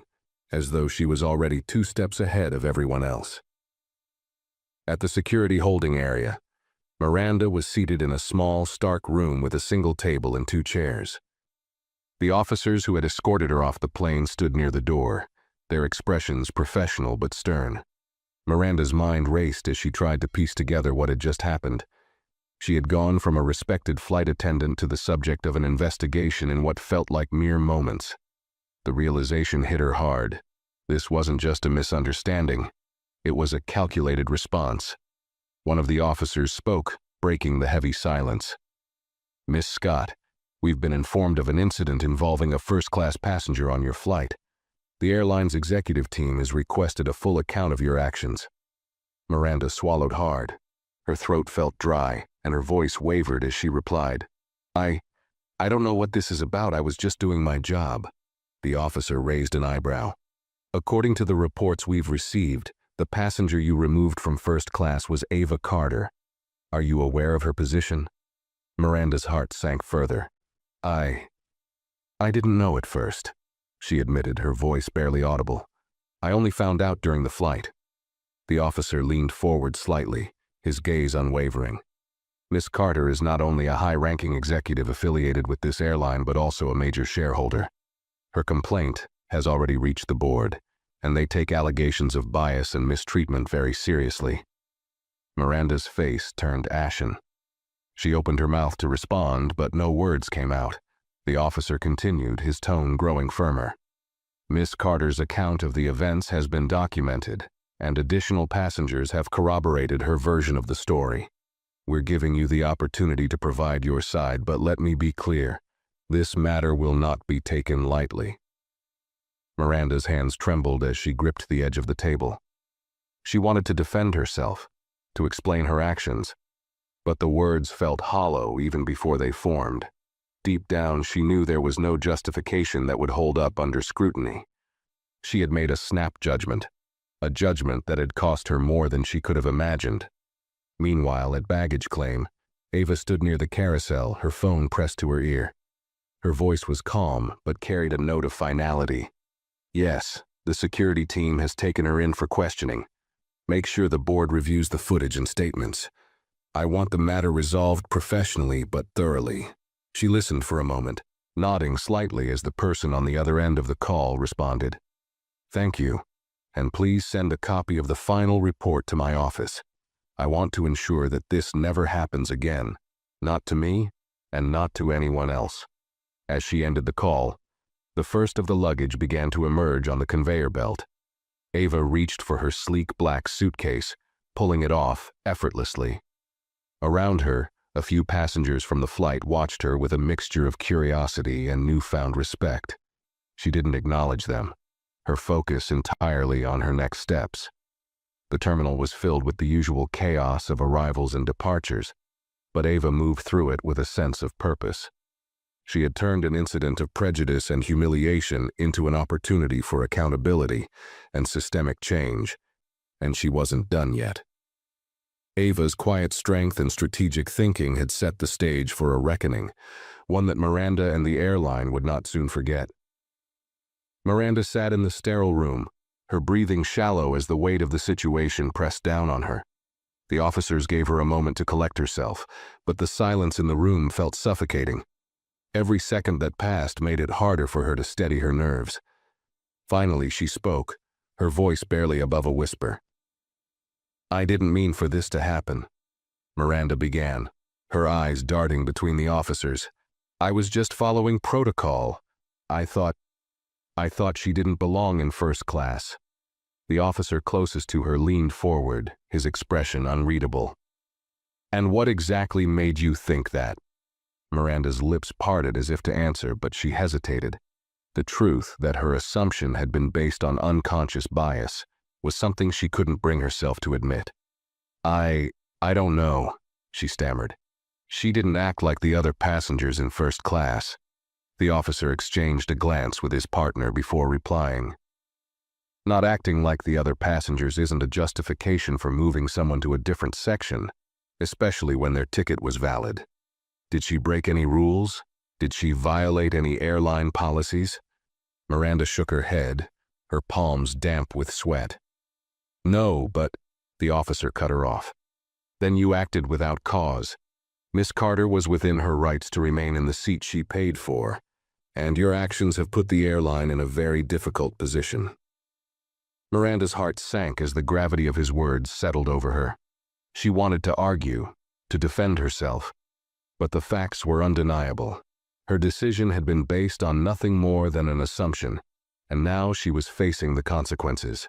as though she was already 2 steps ahead of everyone else. At the security holding area, Miranda was seated in a small, stark room with a single table and 2 chairs. The officers who had escorted her off the plane stood near the door, their expressions professional but stern. Miranda's mind raced as she tried to piece together what had just happened. She had gone from a respected flight attendant to the subject of an investigation in what felt like mere moments. The realization hit her hard. This wasn't just a misunderstanding. It was a calculated response. One of the officers spoke, breaking the heavy silence. "Miss Scott, we've been informed of an incident involving a first-class passenger on your flight. The airline's executive team has requested a full account of your actions." Miranda swallowed hard. Her throat felt dry, and her voice wavered as she replied, I don't know what this is about. I was just doing my job." The officer raised an eyebrow. "According to the reports we've received, the passenger you removed from first class was Ava Carter. Are you aware of her position?" Miranda's heart sank further. I didn't know at first," she admitted, her voice barely audible. "I only found out during the flight." The officer leaned forward slightly, his gaze unwavering. "Miss Carter is not only a high-ranking executive affiliated with this airline but also a major shareholder. Her complaint has already reached the board, and they take allegations of bias and mistreatment very seriously." Miranda's face turned ashen. She opened her mouth to respond, but no words came out. The officer continued, his tone growing firmer. "Miss Carter's account of the events has been documented, and additional passengers have corroborated her version of the story. We're giving you the opportunity to provide your side, but let me be clear. This matter will not be taken lightly." Miranda's hands trembled as she gripped the edge of the table. She wanted to defend herself, to explain her actions, but the words felt hollow even before they formed. Deep down, she knew there was no justification that would hold up under scrutiny. She had made a snap judgment, a judgment that had cost her more than she could have imagined. Meanwhile, at baggage claim, Ava stood near the carousel, her phone pressed to her ear. Her voice was calm, but carried a note of finality. "Yes, the security team has taken her in for questioning. Make sure the board reviews the footage and statements. I want the matter resolved professionally but thoroughly." She listened for a moment, nodding slightly as the person on the other end of the call responded. "Thank you, and please send a copy of the final report to my office. I want to ensure that this never happens again, not to me and not to anyone else." As she ended the call, the first of the luggage began to emerge on the conveyor belt. Ava reached for her sleek black suitcase, pulling it off effortlessly. Around her, a few passengers from the flight watched her with a mixture of curiosity and newfound respect. She didn't acknowledge them, her focus entirely on her next steps. The terminal was filled with the usual chaos of arrivals and departures, but Ava moved through it with a sense of purpose. She had turned an incident of prejudice and humiliation into an opportunity for accountability and systemic change, and she wasn't done yet. Ava's quiet strength and strategic thinking had set the stage for a reckoning, one that Miranda and the airline would not soon forget. Miranda sat in the sterile room, her breathing shallow as the weight of the situation pressed down on her. The officers gave her a moment to collect herself, but the silence in the room felt suffocating. Every second that passed made it harder for her to steady her nerves. Finally, she spoke, her voice barely above a whisper. "I didn't mean for this to happen," Miranda began, her eyes darting between the officers. "I was just following protocol. I thought she didn't belong in first class." The officer closest to her leaned forward, his expression unreadable. "And what exactly made you think that?" Miranda's lips parted as if to answer, but she hesitated. The truth that her assumption had been based on unconscious bias was something she couldn't bring herself to admit. I don't know, she stammered. She didn't act like the other passengers in first class. The officer exchanged a glance with his partner before replying. Not acting like the other passengers isn't a justification for moving someone to a different section, especially when their ticket was valid. Did she break any rules? Did she violate any airline policies? Miranda shook her head, her palms damp with sweat. No, but the officer cut her off. Then you acted without cause. Miss Carter was within her rights to remain in the seat she paid for, and your actions have put the airline in a very difficult position. Miranda's heart sank as the gravity of his words settled over her. She wanted to argue, to defend herself, but the facts were undeniable. Her decision had been based on nothing more than an assumption, and now she was facing the consequences.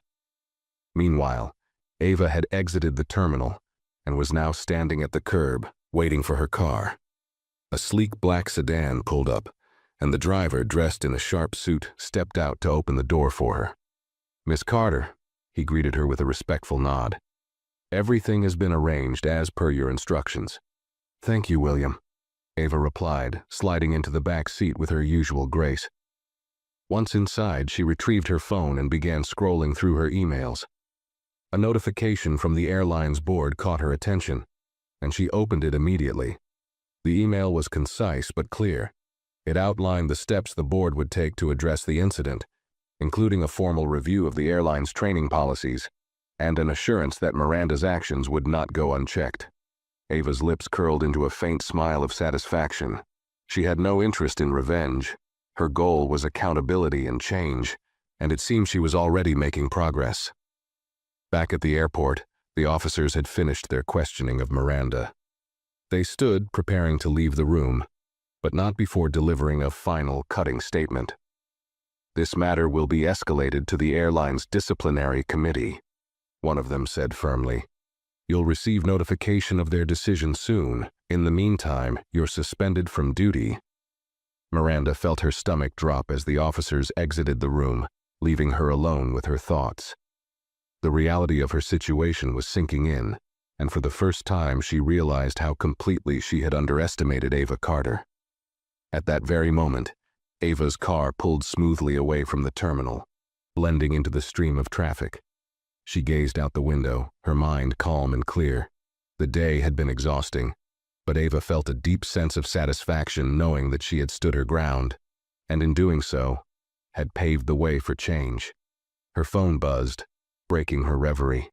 Meanwhile, Ava had exited the terminal and was now standing at the curb, waiting for her car. A sleek black sedan pulled up, and the driver, dressed in a sharp suit, stepped out to open the door for her. Miss Carter, he greeted her with a respectful nod. Everything has been arranged as per your instructions. Thank you, William, Ava replied, sliding into the back seat with her usual grace. Once inside, she retrieved her phone and began scrolling through her emails. A notification from the airline's board caught her attention, and she opened it immediately. The email was concise but clear. It outlined the steps the board would take to address the incident, including a formal review of the airline's training policies and an assurance that Miranda's actions would not go unchecked. Ava's lips curled into a faint smile of satisfaction. She had no interest in revenge. Her goal was accountability and change, and it seemed she was already making progress. Back at the airport, the officers had finished their questioning of Miranda. They stood preparing to leave the room, but not before delivering a final cutting statement. This matter will be escalated to the airline's disciplinary committee, one of them said firmly. You'll receive notification of their decision soon. In the meantime, you're suspended from duty. Miranda felt her stomach drop as the officers exited the room, leaving her alone with her thoughts. The reality of her situation was sinking in, and for the first time she realized how completely she had underestimated Ava Carter. At that very moment, Ava's car pulled smoothly away from the terminal, blending into the stream of traffic. She gazed out the window, her mind calm and clear. The day had been exhausting, but Ava felt a deep sense of satisfaction knowing that she had stood her ground, and in doing so, had paved the way for change. Her phone buzzed, breaking her reverie.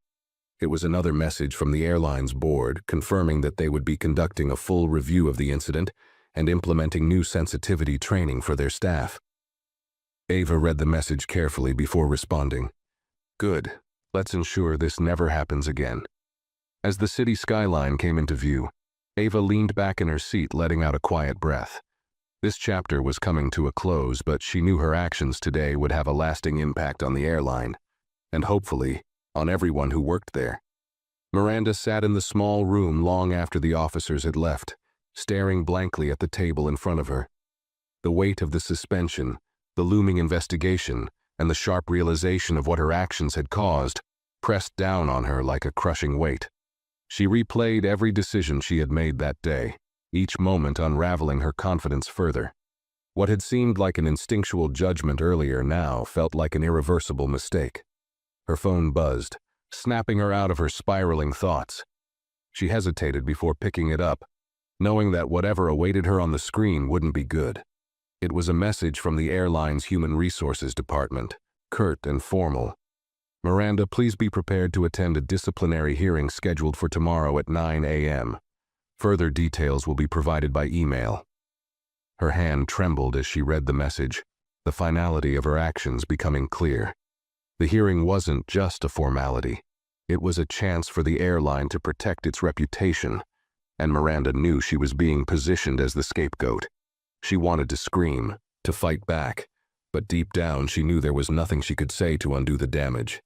It was another message from the airline's board confirming that they would be conducting a full review of the incident and implementing new sensitivity training for their staff. Ava read the message carefully before responding. Good. Let's ensure this never happens again. As the city skyline came into view, Ava leaned back in her seat, letting out a quiet breath. This chapter was coming to a close, but she knew her actions today would have a lasting impact on the airline, and hopefully, on everyone who worked there. Miranda sat in the small room long after the officers had left, staring blankly at the table in front of her. The weight of the suspension, the looming investigation, and the sharp realization of what her actions had caused pressed down on her like a crushing weight. She replayed every decision she had made that day, each moment unraveling her confidence further. What had seemed like an instinctual judgment earlier now felt like an irreversible mistake. Her phone buzzed, snapping her out of her spiraling thoughts. She hesitated before picking it up, knowing that whatever awaited her on the screen wouldn't be good. It was a message from the airline's Human Resources Department, curt and formal. Miranda, please be prepared to attend a disciplinary hearing scheduled for tomorrow at 9 a.m. Further details will be provided by email. Her hand trembled as she read the message, the finality of her actions becoming clear. The hearing wasn't just a formality. It was a chance for the airline to protect its reputation, and Miranda knew she was being positioned as the scapegoat. She wanted to scream, to fight back, but deep down she knew there was nothing she could say to undo the damage.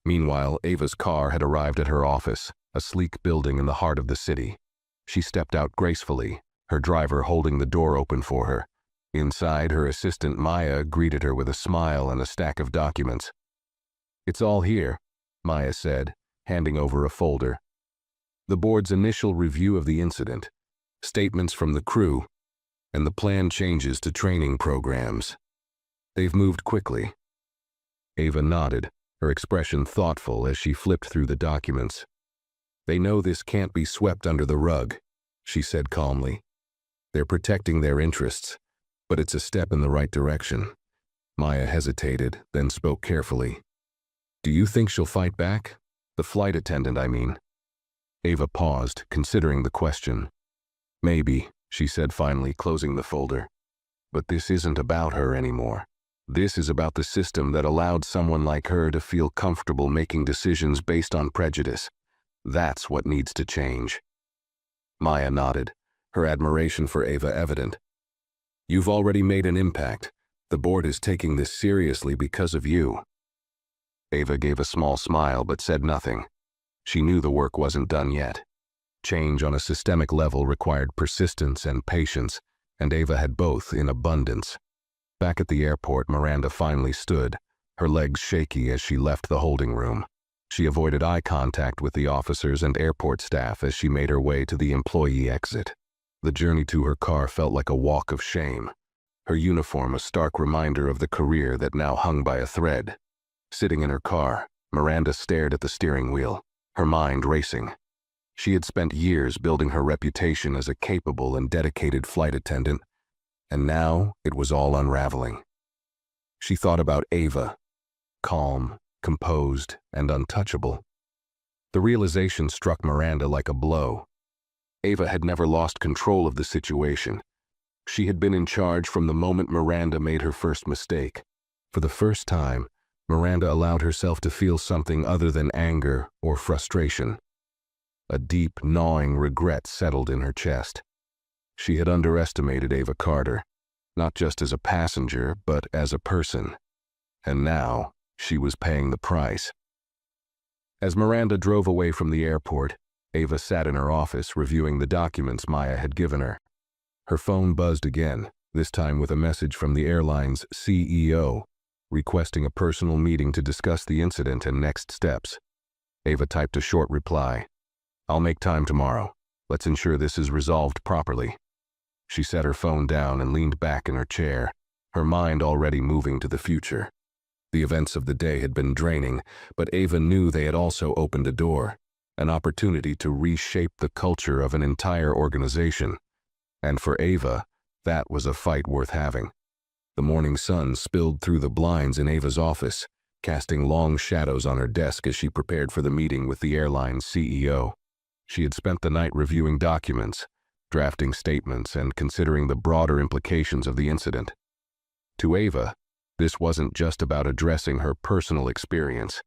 Meanwhile, Ava's car had arrived at her office, a sleek building in the heart of the city. She stepped out gracefully, her driver holding the door open for her. Inside, her assistant Maya greeted her with a smile and a stack of documents. It's all here, Maya said, handing over a folder. The board's initial review of the incident, statements from the crew, and the planned changes to training programs. They've moved quickly. Ava nodded, her expression thoughtful as she flipped through the documents. They know this can't be swept under the rug, she said calmly. They're protecting their interests, but it's a step in the right direction. Maya hesitated, then spoke carefully. Do you think she'll fight back? The flight attendant, I mean. Ava paused, considering the question. Maybe, she said finally, closing the folder. But this isn't about her anymore. This is about the system that allowed someone like her to feel comfortable making decisions based on prejudice. That's what needs to change. Maya nodded, her admiration for Ava evident. You've already made an impact. The board is taking this seriously because of you. Ava gave a small smile but said nothing. She knew the work wasn't done yet. Change on a systemic level required persistence and patience, and Ava had both in abundance. Back at the airport, Miranda finally stood, her legs shaky as she left the holding room. She avoided eye contact with the officers and airport staff as she made her way to the employee exit. The journey to her car felt like a walk of shame, her uniform a stark reminder of the career that now hung by a thread. Sitting in her car, Miranda stared at the steering wheel, her mind racing. She had spent years building her reputation as a capable and dedicated flight attendant, and now it was all unraveling. She thought about Ava, calm, composed, and untouchable. The realization struck Miranda like a blow. Ava had never lost control of the situation. She had been in charge from the moment Miranda made her first mistake. For the first time, Miranda allowed herself to feel something other than anger or frustration. A deep, gnawing regret settled in her chest. She had underestimated Ava Carter, not just as a passenger, but as a person. And now, she was paying the price. As Miranda drove away from the airport, Ava sat in her office reviewing the documents Maya had given her. Her phone buzzed again, this time with a message from the airline's CEO, requesting a personal meeting to discuss the incident and next steps. Ava typed a short reply. I'll make time tomorrow. Let's ensure this is resolved properly. She set her phone down and leaned back in her chair, her mind already moving to the future. The events of the day had been draining, but Ava knew they had also opened a door, an opportunity to reshape the culture of an entire organization. And for Ava, that was a fight worth having. The morning sun spilled through the blinds in Ava's office, casting long shadows on her desk as she prepared for the meeting with the airline's CEO. She had spent the night reviewing documents, drafting statements, and considering the broader implications of the incident. To Ava, this wasn't just about addressing her personal experience.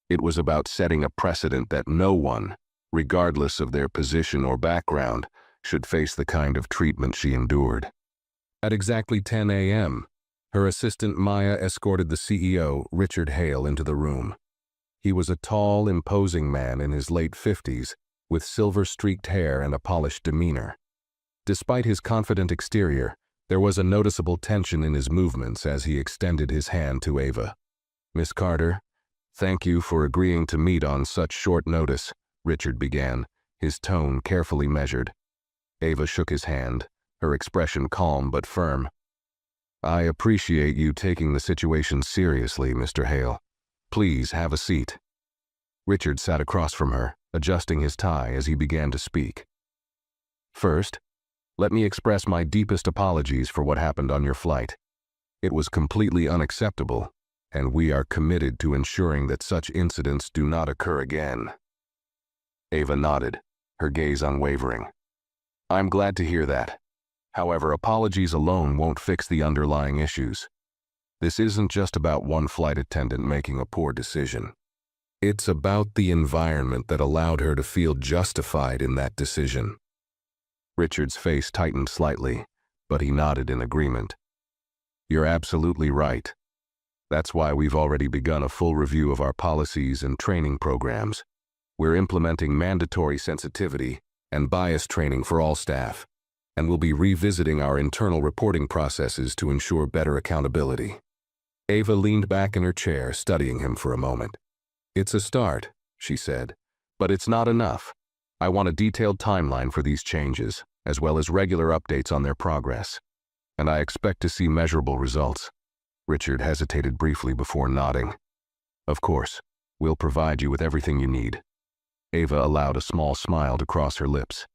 It was about setting a precedent that no one, regardless of their position or background, should face the kind of treatment she endured. At exactly 10 a.m., her assistant Maya escorted the CEO, Richard Hale, into the room. He was a tall, imposing man in his late 50s, with silver-streaked hair and a polished demeanor. Despite his confident exterior, there was a noticeable tension in his movements as he extended his hand to Ava. Miss Carter, thank you for agreeing to meet on such short notice, Richard began, his tone carefully measured. Ava shook his hand, her expression calm but firm. I appreciate you taking the situation seriously, Mr. Hale. Please have a seat. Richard sat across from her, adjusting his tie as he began to speak. First, let me express my deepest apologies for what happened on your flight. It was completely unacceptable, and we are committed to ensuring that such incidents do not occur again. Ava nodded, her gaze unwavering. I'm glad to hear that. However, apologies alone won't fix the underlying issues. This isn't just about one flight attendant making a poor decision. It's about the environment that allowed her to feel justified in that decision. Richard's face tightened slightly, but he nodded in agreement. You're absolutely right. That's why we've already begun a full review of our policies and training programs. We're implementing mandatory sensitivity and bias training for all staff, and we'll be revisiting our internal reporting processes to ensure better accountability. Ava leaned back in her chair, studying him for a moment. "It's a start," she said, "but it's not enough. I want a detailed timeline for these changes, as well as regular updates on their progress. And I expect to see measurable results." Richard hesitated briefly before nodding. "Of course, we'll provide you with everything you need." Ava allowed a small smile to cross her lips.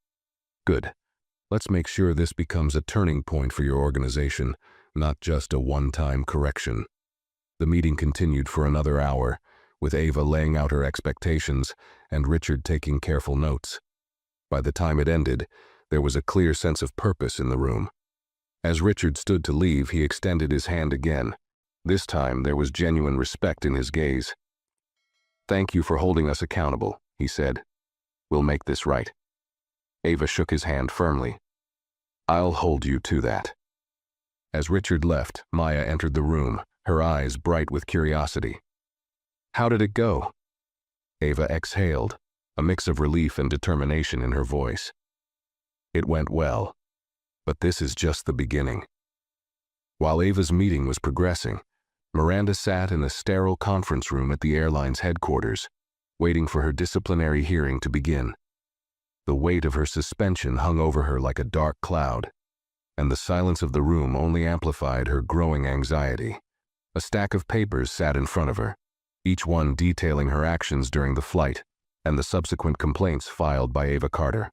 "Good. Let's make sure this becomes a turning point for your organization, not just a one-time correction." The meeting continued for another hour, with Ava laying out her expectations and Richard taking careful notes. By the time it ended, there was a clear sense of purpose in the room. As Richard stood to leave, he extended his hand again. This time, there was genuine respect in his gaze. "Thank you for holding us accountable," he said. "We'll make this right." Ava shook his hand firmly. "I'll hold you to that." As Richard left, Maya entered the room, her eyes bright with curiosity. "How did it go?" Ava exhaled, a mix of relief and determination in her voice. "It went well, but this is just the beginning." While Ava's meeting was progressing, Miranda sat in a sterile conference room at the airline's headquarters, waiting for her disciplinary hearing to begin. The weight of her suspension hung over her like a dark cloud, and the silence of the room only amplified her growing anxiety. A stack of papers sat in front of her, each one detailing her actions during the flight and the subsequent complaints filed by Ava Carter.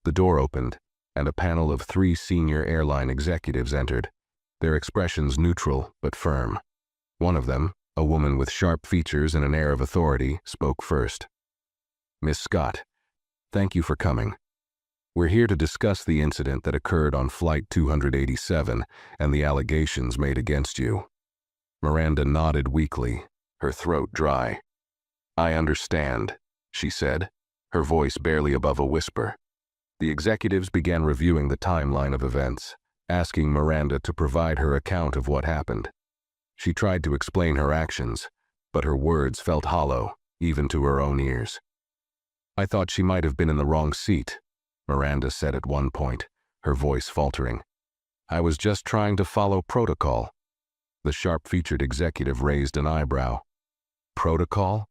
The door opened, and a panel of 3 senior airline executives entered, their expressions neutral but firm. One of them, a woman with sharp features and an air of authority, spoke first. "Miss Scott, thank you for coming. We're here to discuss the incident that occurred on Flight 287 and the allegations made against you." Miranda nodded weakly, her throat dry. "I understand," she said, her voice barely above a whisper. The executives began reviewing the timeline of events, asking Miranda to provide her account of what happened. She tried to explain her actions, but her words felt hollow, even to her own ears. "I thought she might have been in the wrong seat," Miranda said at one point, her voice faltering. "I was just trying to follow protocol." The sharp-featured executive raised an eyebrow. "Protocol?"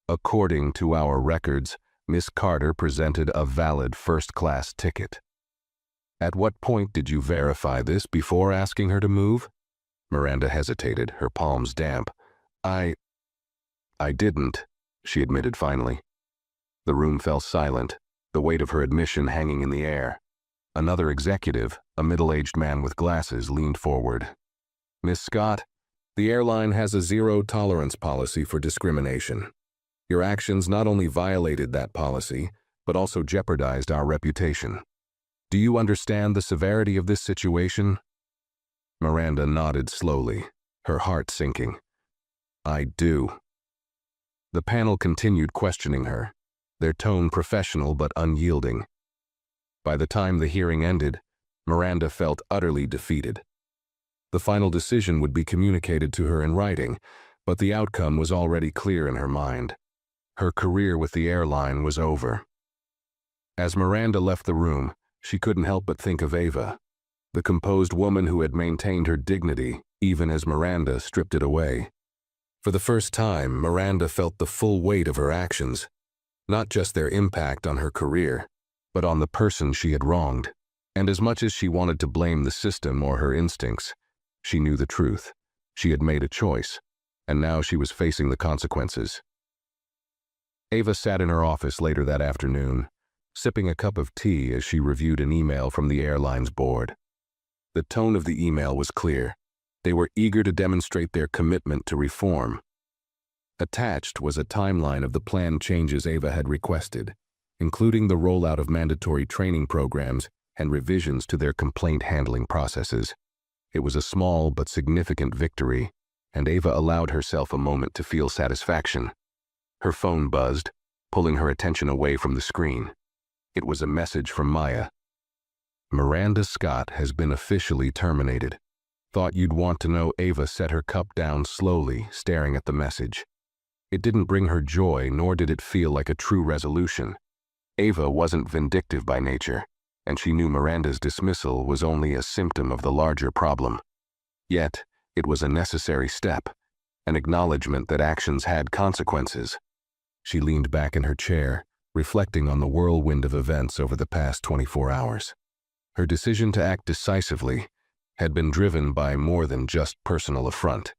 "According to our records, Miss Carter presented a valid first-class ticket." "At what point did you verify this before asking her to move?" Miranda hesitated, her palms damp. I didn't," she admitted finally. The room fell silent, the weight of her admission hanging in the air. Another executive, a middle-aged man with glasses, leaned forward. "Miss Scott, the airline has a zero-tolerance policy for discrimination. Your actions not only violated that policy, but also jeopardized our reputation. Do you understand the severity of this situation?" Miranda nodded slowly, her heart sinking. "I do." The panel continued questioning her, their tone professional but unyielding. By the time the hearing ended, Miranda felt utterly defeated. The final decision would be communicated to her in writing, but the outcome was already clear in her mind. Her career with the airline was over. As Miranda left the room, she couldn't help but think of Ava, the composed woman who had maintained her dignity even as Miranda stripped it away. For the first time, Miranda felt the full weight of her actions, not just their impact on her career, but on the person she had wronged. And as much as she wanted to blame the system or her instincts, she knew the truth. She had made a choice, and now she was facing the consequences. Ava sat in her office later that afternoon, sipping a cup of tea as she reviewed an email from the airline's board. The tone of the email was clear. They were eager to demonstrate their commitment to reform. Attached was a timeline of the planned changes Ava had requested, including the rollout of mandatory training programs and revisions to their complaint handling processes. It was a small but significant victory, and Ava allowed herself a moment to feel satisfaction. Her phone buzzed, pulling her attention away from the screen. It was a message from Maya. "Miranda Scott has been officially terminated." "Thought you'd want to know." Ava set her cup down slowly, staring at the message. It didn't bring her joy, nor did it feel like a true resolution. Ava wasn't vindictive by nature, and she knew Miranda's dismissal was only a symptom of the larger problem. Yet, it was a necessary step, an acknowledgement that actions had consequences. She leaned back in her chair, reflecting on the whirlwind of events over the past 24 hours. Her decision to act decisively had been driven by more than just personal affront.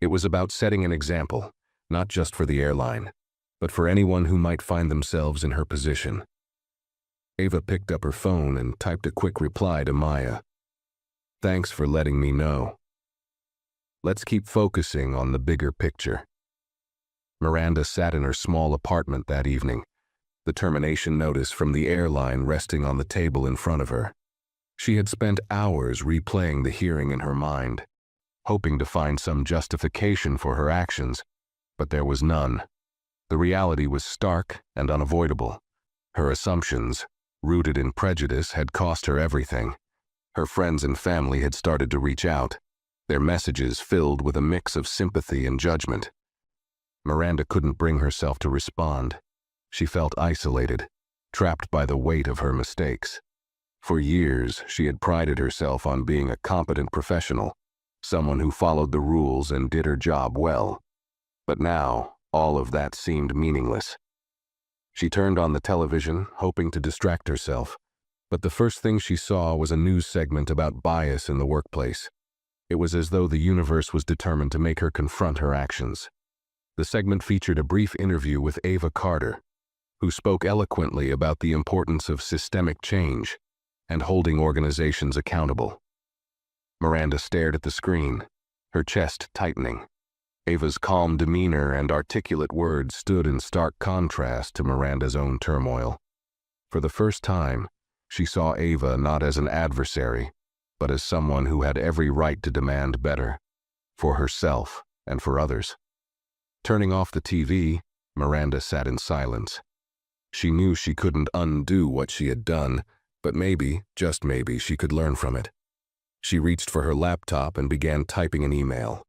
It was about setting an example, not just for the airline, but for anyone who might find themselves in her position. Ava picked up her phone and typed a quick reply to Maya. "Thanks for letting me know. Let's keep focusing on the bigger picture." Miranda sat in her small apartment that evening, the termination notice from the airline resting on the table in front of her. She had spent hours replaying the hearing in her mind, hoping to find some justification for her actions, but there was none. The reality was stark and unavoidable. Her assumptions, rooted in prejudice, had cost her everything. Her friends and family had started to reach out, their messages filled with a mix of sympathy and judgment. Miranda couldn't bring herself to respond. She felt isolated, trapped by the weight of her mistakes. For years, she had prided herself on being a competent professional, someone who followed the rules and did her job well. But now, all of that seemed meaningless. She turned on the television, hoping to distract herself, but the first thing she saw was a news segment about bias in the workplace. It was as though the universe was determined to make her confront her actions. The segment featured a brief interview with Ava Carter, who spoke eloquently about the importance of systemic change and holding organizations accountable. Miranda stared at the screen, her chest tightening. Ava's calm demeanor and articulate words stood in stark contrast to Miranda's own turmoil. For the first time, she saw Ava not as an adversary, but as someone who had every right to demand better, for herself and for others. Turning off the TV, Miranda sat in silence. She knew she couldn't undo what she had done, but maybe, just maybe, she could learn from it. She reached for her laptop and began typing an email.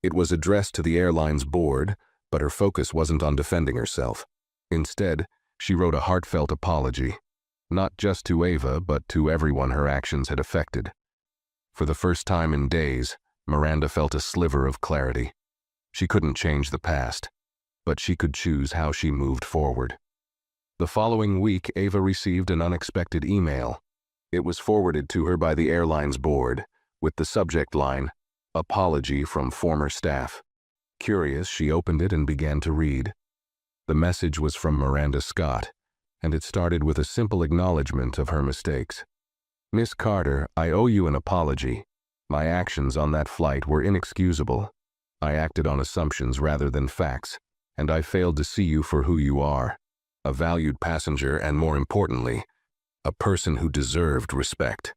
It was addressed to the airline's board, but her focus wasn't on defending herself. Instead, she wrote a heartfelt apology, not just to Ava, but to everyone her actions had affected. For the first time in days, Miranda felt a sliver of clarity. She couldn't change the past, but she could choose how she moved forward. The following week, Ava received an unexpected email. It was forwarded to her by the airline's board, with the subject line, "Apology from former staff." Curious, she opened it and began to read. The message was from Miranda Scott, and it started with a simple acknowledgement of her mistakes. "Miss Carter, I owe you an apology. My actions on that flight were inexcusable. I acted on assumptions rather than facts, and I failed to see you for who you are, a valued passenger and, more importantly, a person who deserved respect.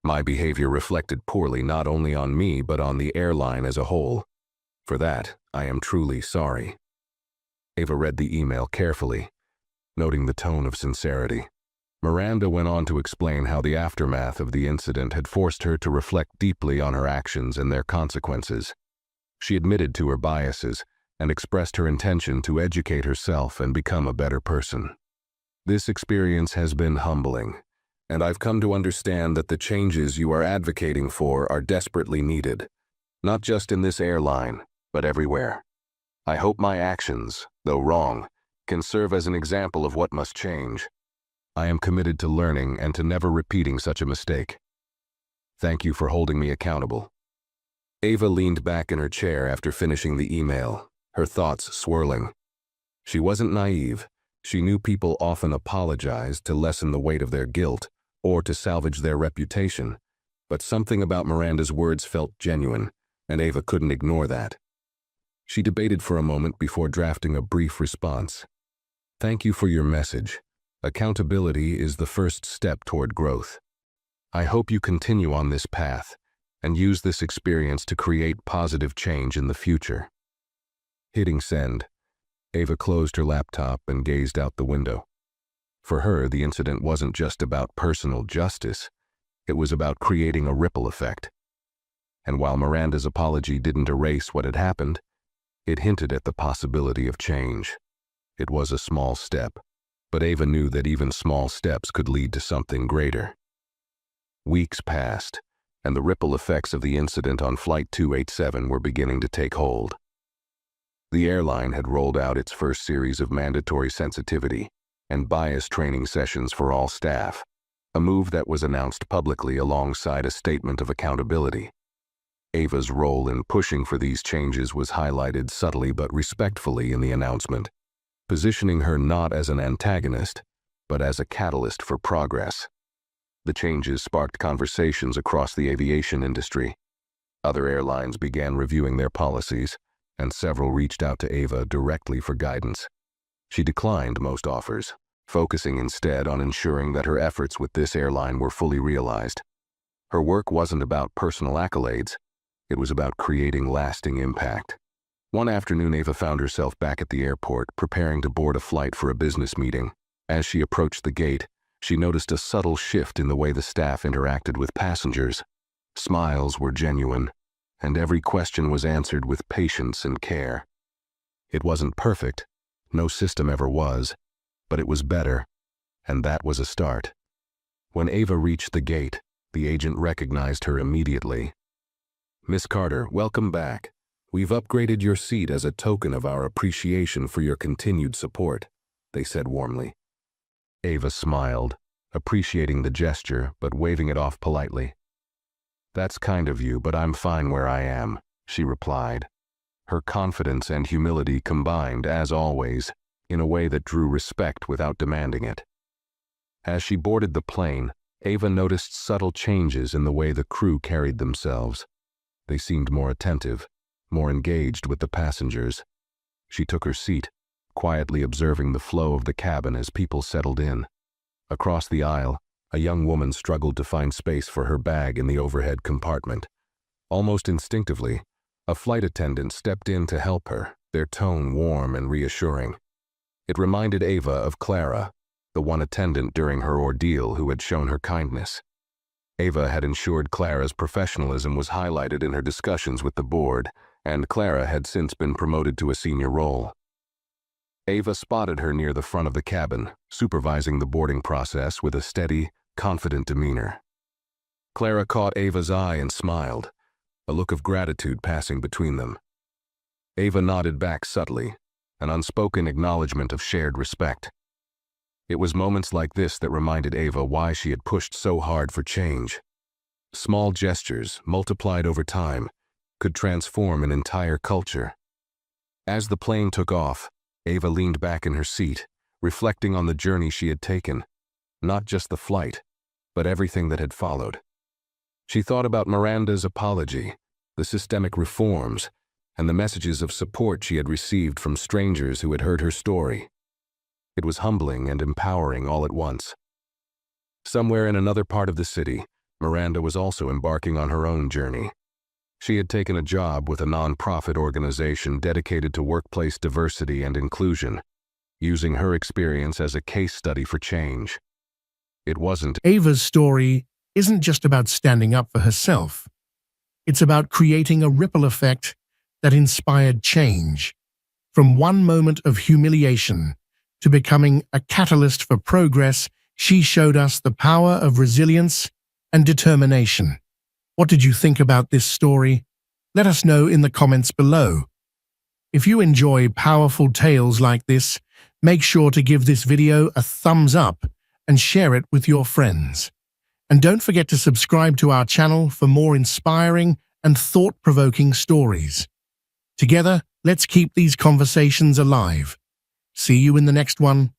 My behavior reflected poorly not only on me but on the airline as a whole. For that, I am truly sorry." Ava read the email carefully, noting the tone of sincerity. Miranda went on to explain how the aftermath of the incident had forced her to reflect deeply on her actions and their consequences. She admitted to her biases and expressed her intention to educate herself and become a better person. "This experience has been humbling, and I've come to understand that the changes you are advocating for are desperately needed, not just in this airline, but everywhere. I hope my actions, though wrong, can serve as an example of what must change. I am committed to learning and to never repeating such a mistake. Thank you for holding me accountable." Ava leaned back in her chair after finishing the email, her thoughts swirling. She wasn't naive. She knew people often apologized to lessen the weight of their guilt or to salvage their reputation, but something about Miranda's words felt genuine, and Ava couldn't ignore that. She debated for a moment before drafting a brief response. "Thank you for your message. Accountability is the first step toward growth. I hope you continue on this path and use this experience to create positive change in the future." Hitting send, Ava closed her laptop and gazed out the window. For her, the incident wasn't just about personal justice. It was about creating a ripple effect. And while Miranda's apology didn't erase what had happened, it hinted at the possibility of change. It was a small step, but Ava knew that even small steps could lead to something greater. Weeks passed, and the ripple effects of the incident on Flight 287 were beginning to take hold. The airline had rolled out its first series of mandatory sensitivity and bias training sessions for all staff, a move that was announced publicly alongside a statement of accountability. Ava's role in pushing for these changes was highlighted subtly but respectfully in the announcement, positioning her not as an antagonist, but as a catalyst for progress. The changes sparked conversations across the aviation industry. Other airlines began reviewing their policies, and several reached out to Ava directly for guidance. She declined most offers, focusing instead on ensuring that her efforts with this airline were fully realized. Her work wasn't about personal accolades, it was about creating lasting impact. One afternoon, Ava found herself back at the airport, preparing to board a flight for a business meeting. As she approached the gate, she noticed a subtle shift in the way the staff interacted with passengers. Smiles were genuine, and every question was answered with patience and care. It wasn't perfect, no system ever was, but it was better, and that was a start. When Ava reached the gate, the agent recognized her immediately. "Miss Carter, welcome back. We've upgraded your seat as a token of our appreciation for your continued support," they said warmly. Ava smiled, appreciating the gesture but waving it off politely. "That's kind of you, but I'm fine where I am," she replied. Her confidence and humility combined, as always, in a way that drew respect without demanding it. As she boarded the plane, Ava noticed subtle changes in the way the crew carried themselves. They seemed more attentive, more engaged with the passengers. She took her seat, quietly observing the flow of the cabin as people settled in. Across the aisle, a young woman struggled to find space for her bag in the overhead compartment. Almost instinctively, a flight attendant stepped in to help her, their tone warm and reassuring. It reminded Ava of Clara, the one attendant during her ordeal who had shown her kindness. Ava had ensured Clara's professionalism was highlighted in her discussions with the board, and Clara had since been promoted to a senior role. Ava spotted her near the front of the cabin, supervising the boarding process with a steady, confident demeanor. Clara caught Ava's eye and smiled, a look of gratitude passing between them. Ava nodded back subtly, an unspoken acknowledgement of shared respect. It was moments like this that reminded Ava why she had pushed so hard for change. Small gestures, multiplied over time, could transform an entire culture. As the plane took off, Ava leaned back in her seat, reflecting on the journey she had taken, not just the flight, but everything that had followed. She thought about Miranda's apology, the systemic reforms, and the messages of support she had received from strangers who had heard her story. It was humbling and empowering all at once. Somewhere in another part of the city, Miranda was also embarking on her own journey. She had taken a job with a nonprofit organization dedicated to workplace diversity and inclusion, using her experience as a case study for change. It wasn't. Ava's story isn't just about standing up for herself. It's about creating a ripple effect that inspired change. From one moment of humiliation to becoming a catalyst for progress, she showed us the power of resilience and determination. What did you think about this story? Let us know in the comments below. If you enjoy powerful tales like this, make sure to give this video a thumbs up and share it with your friends. And don't forget to subscribe to our channel for more inspiring and thought-provoking stories. Together, let's keep these conversations alive. See you in the next one.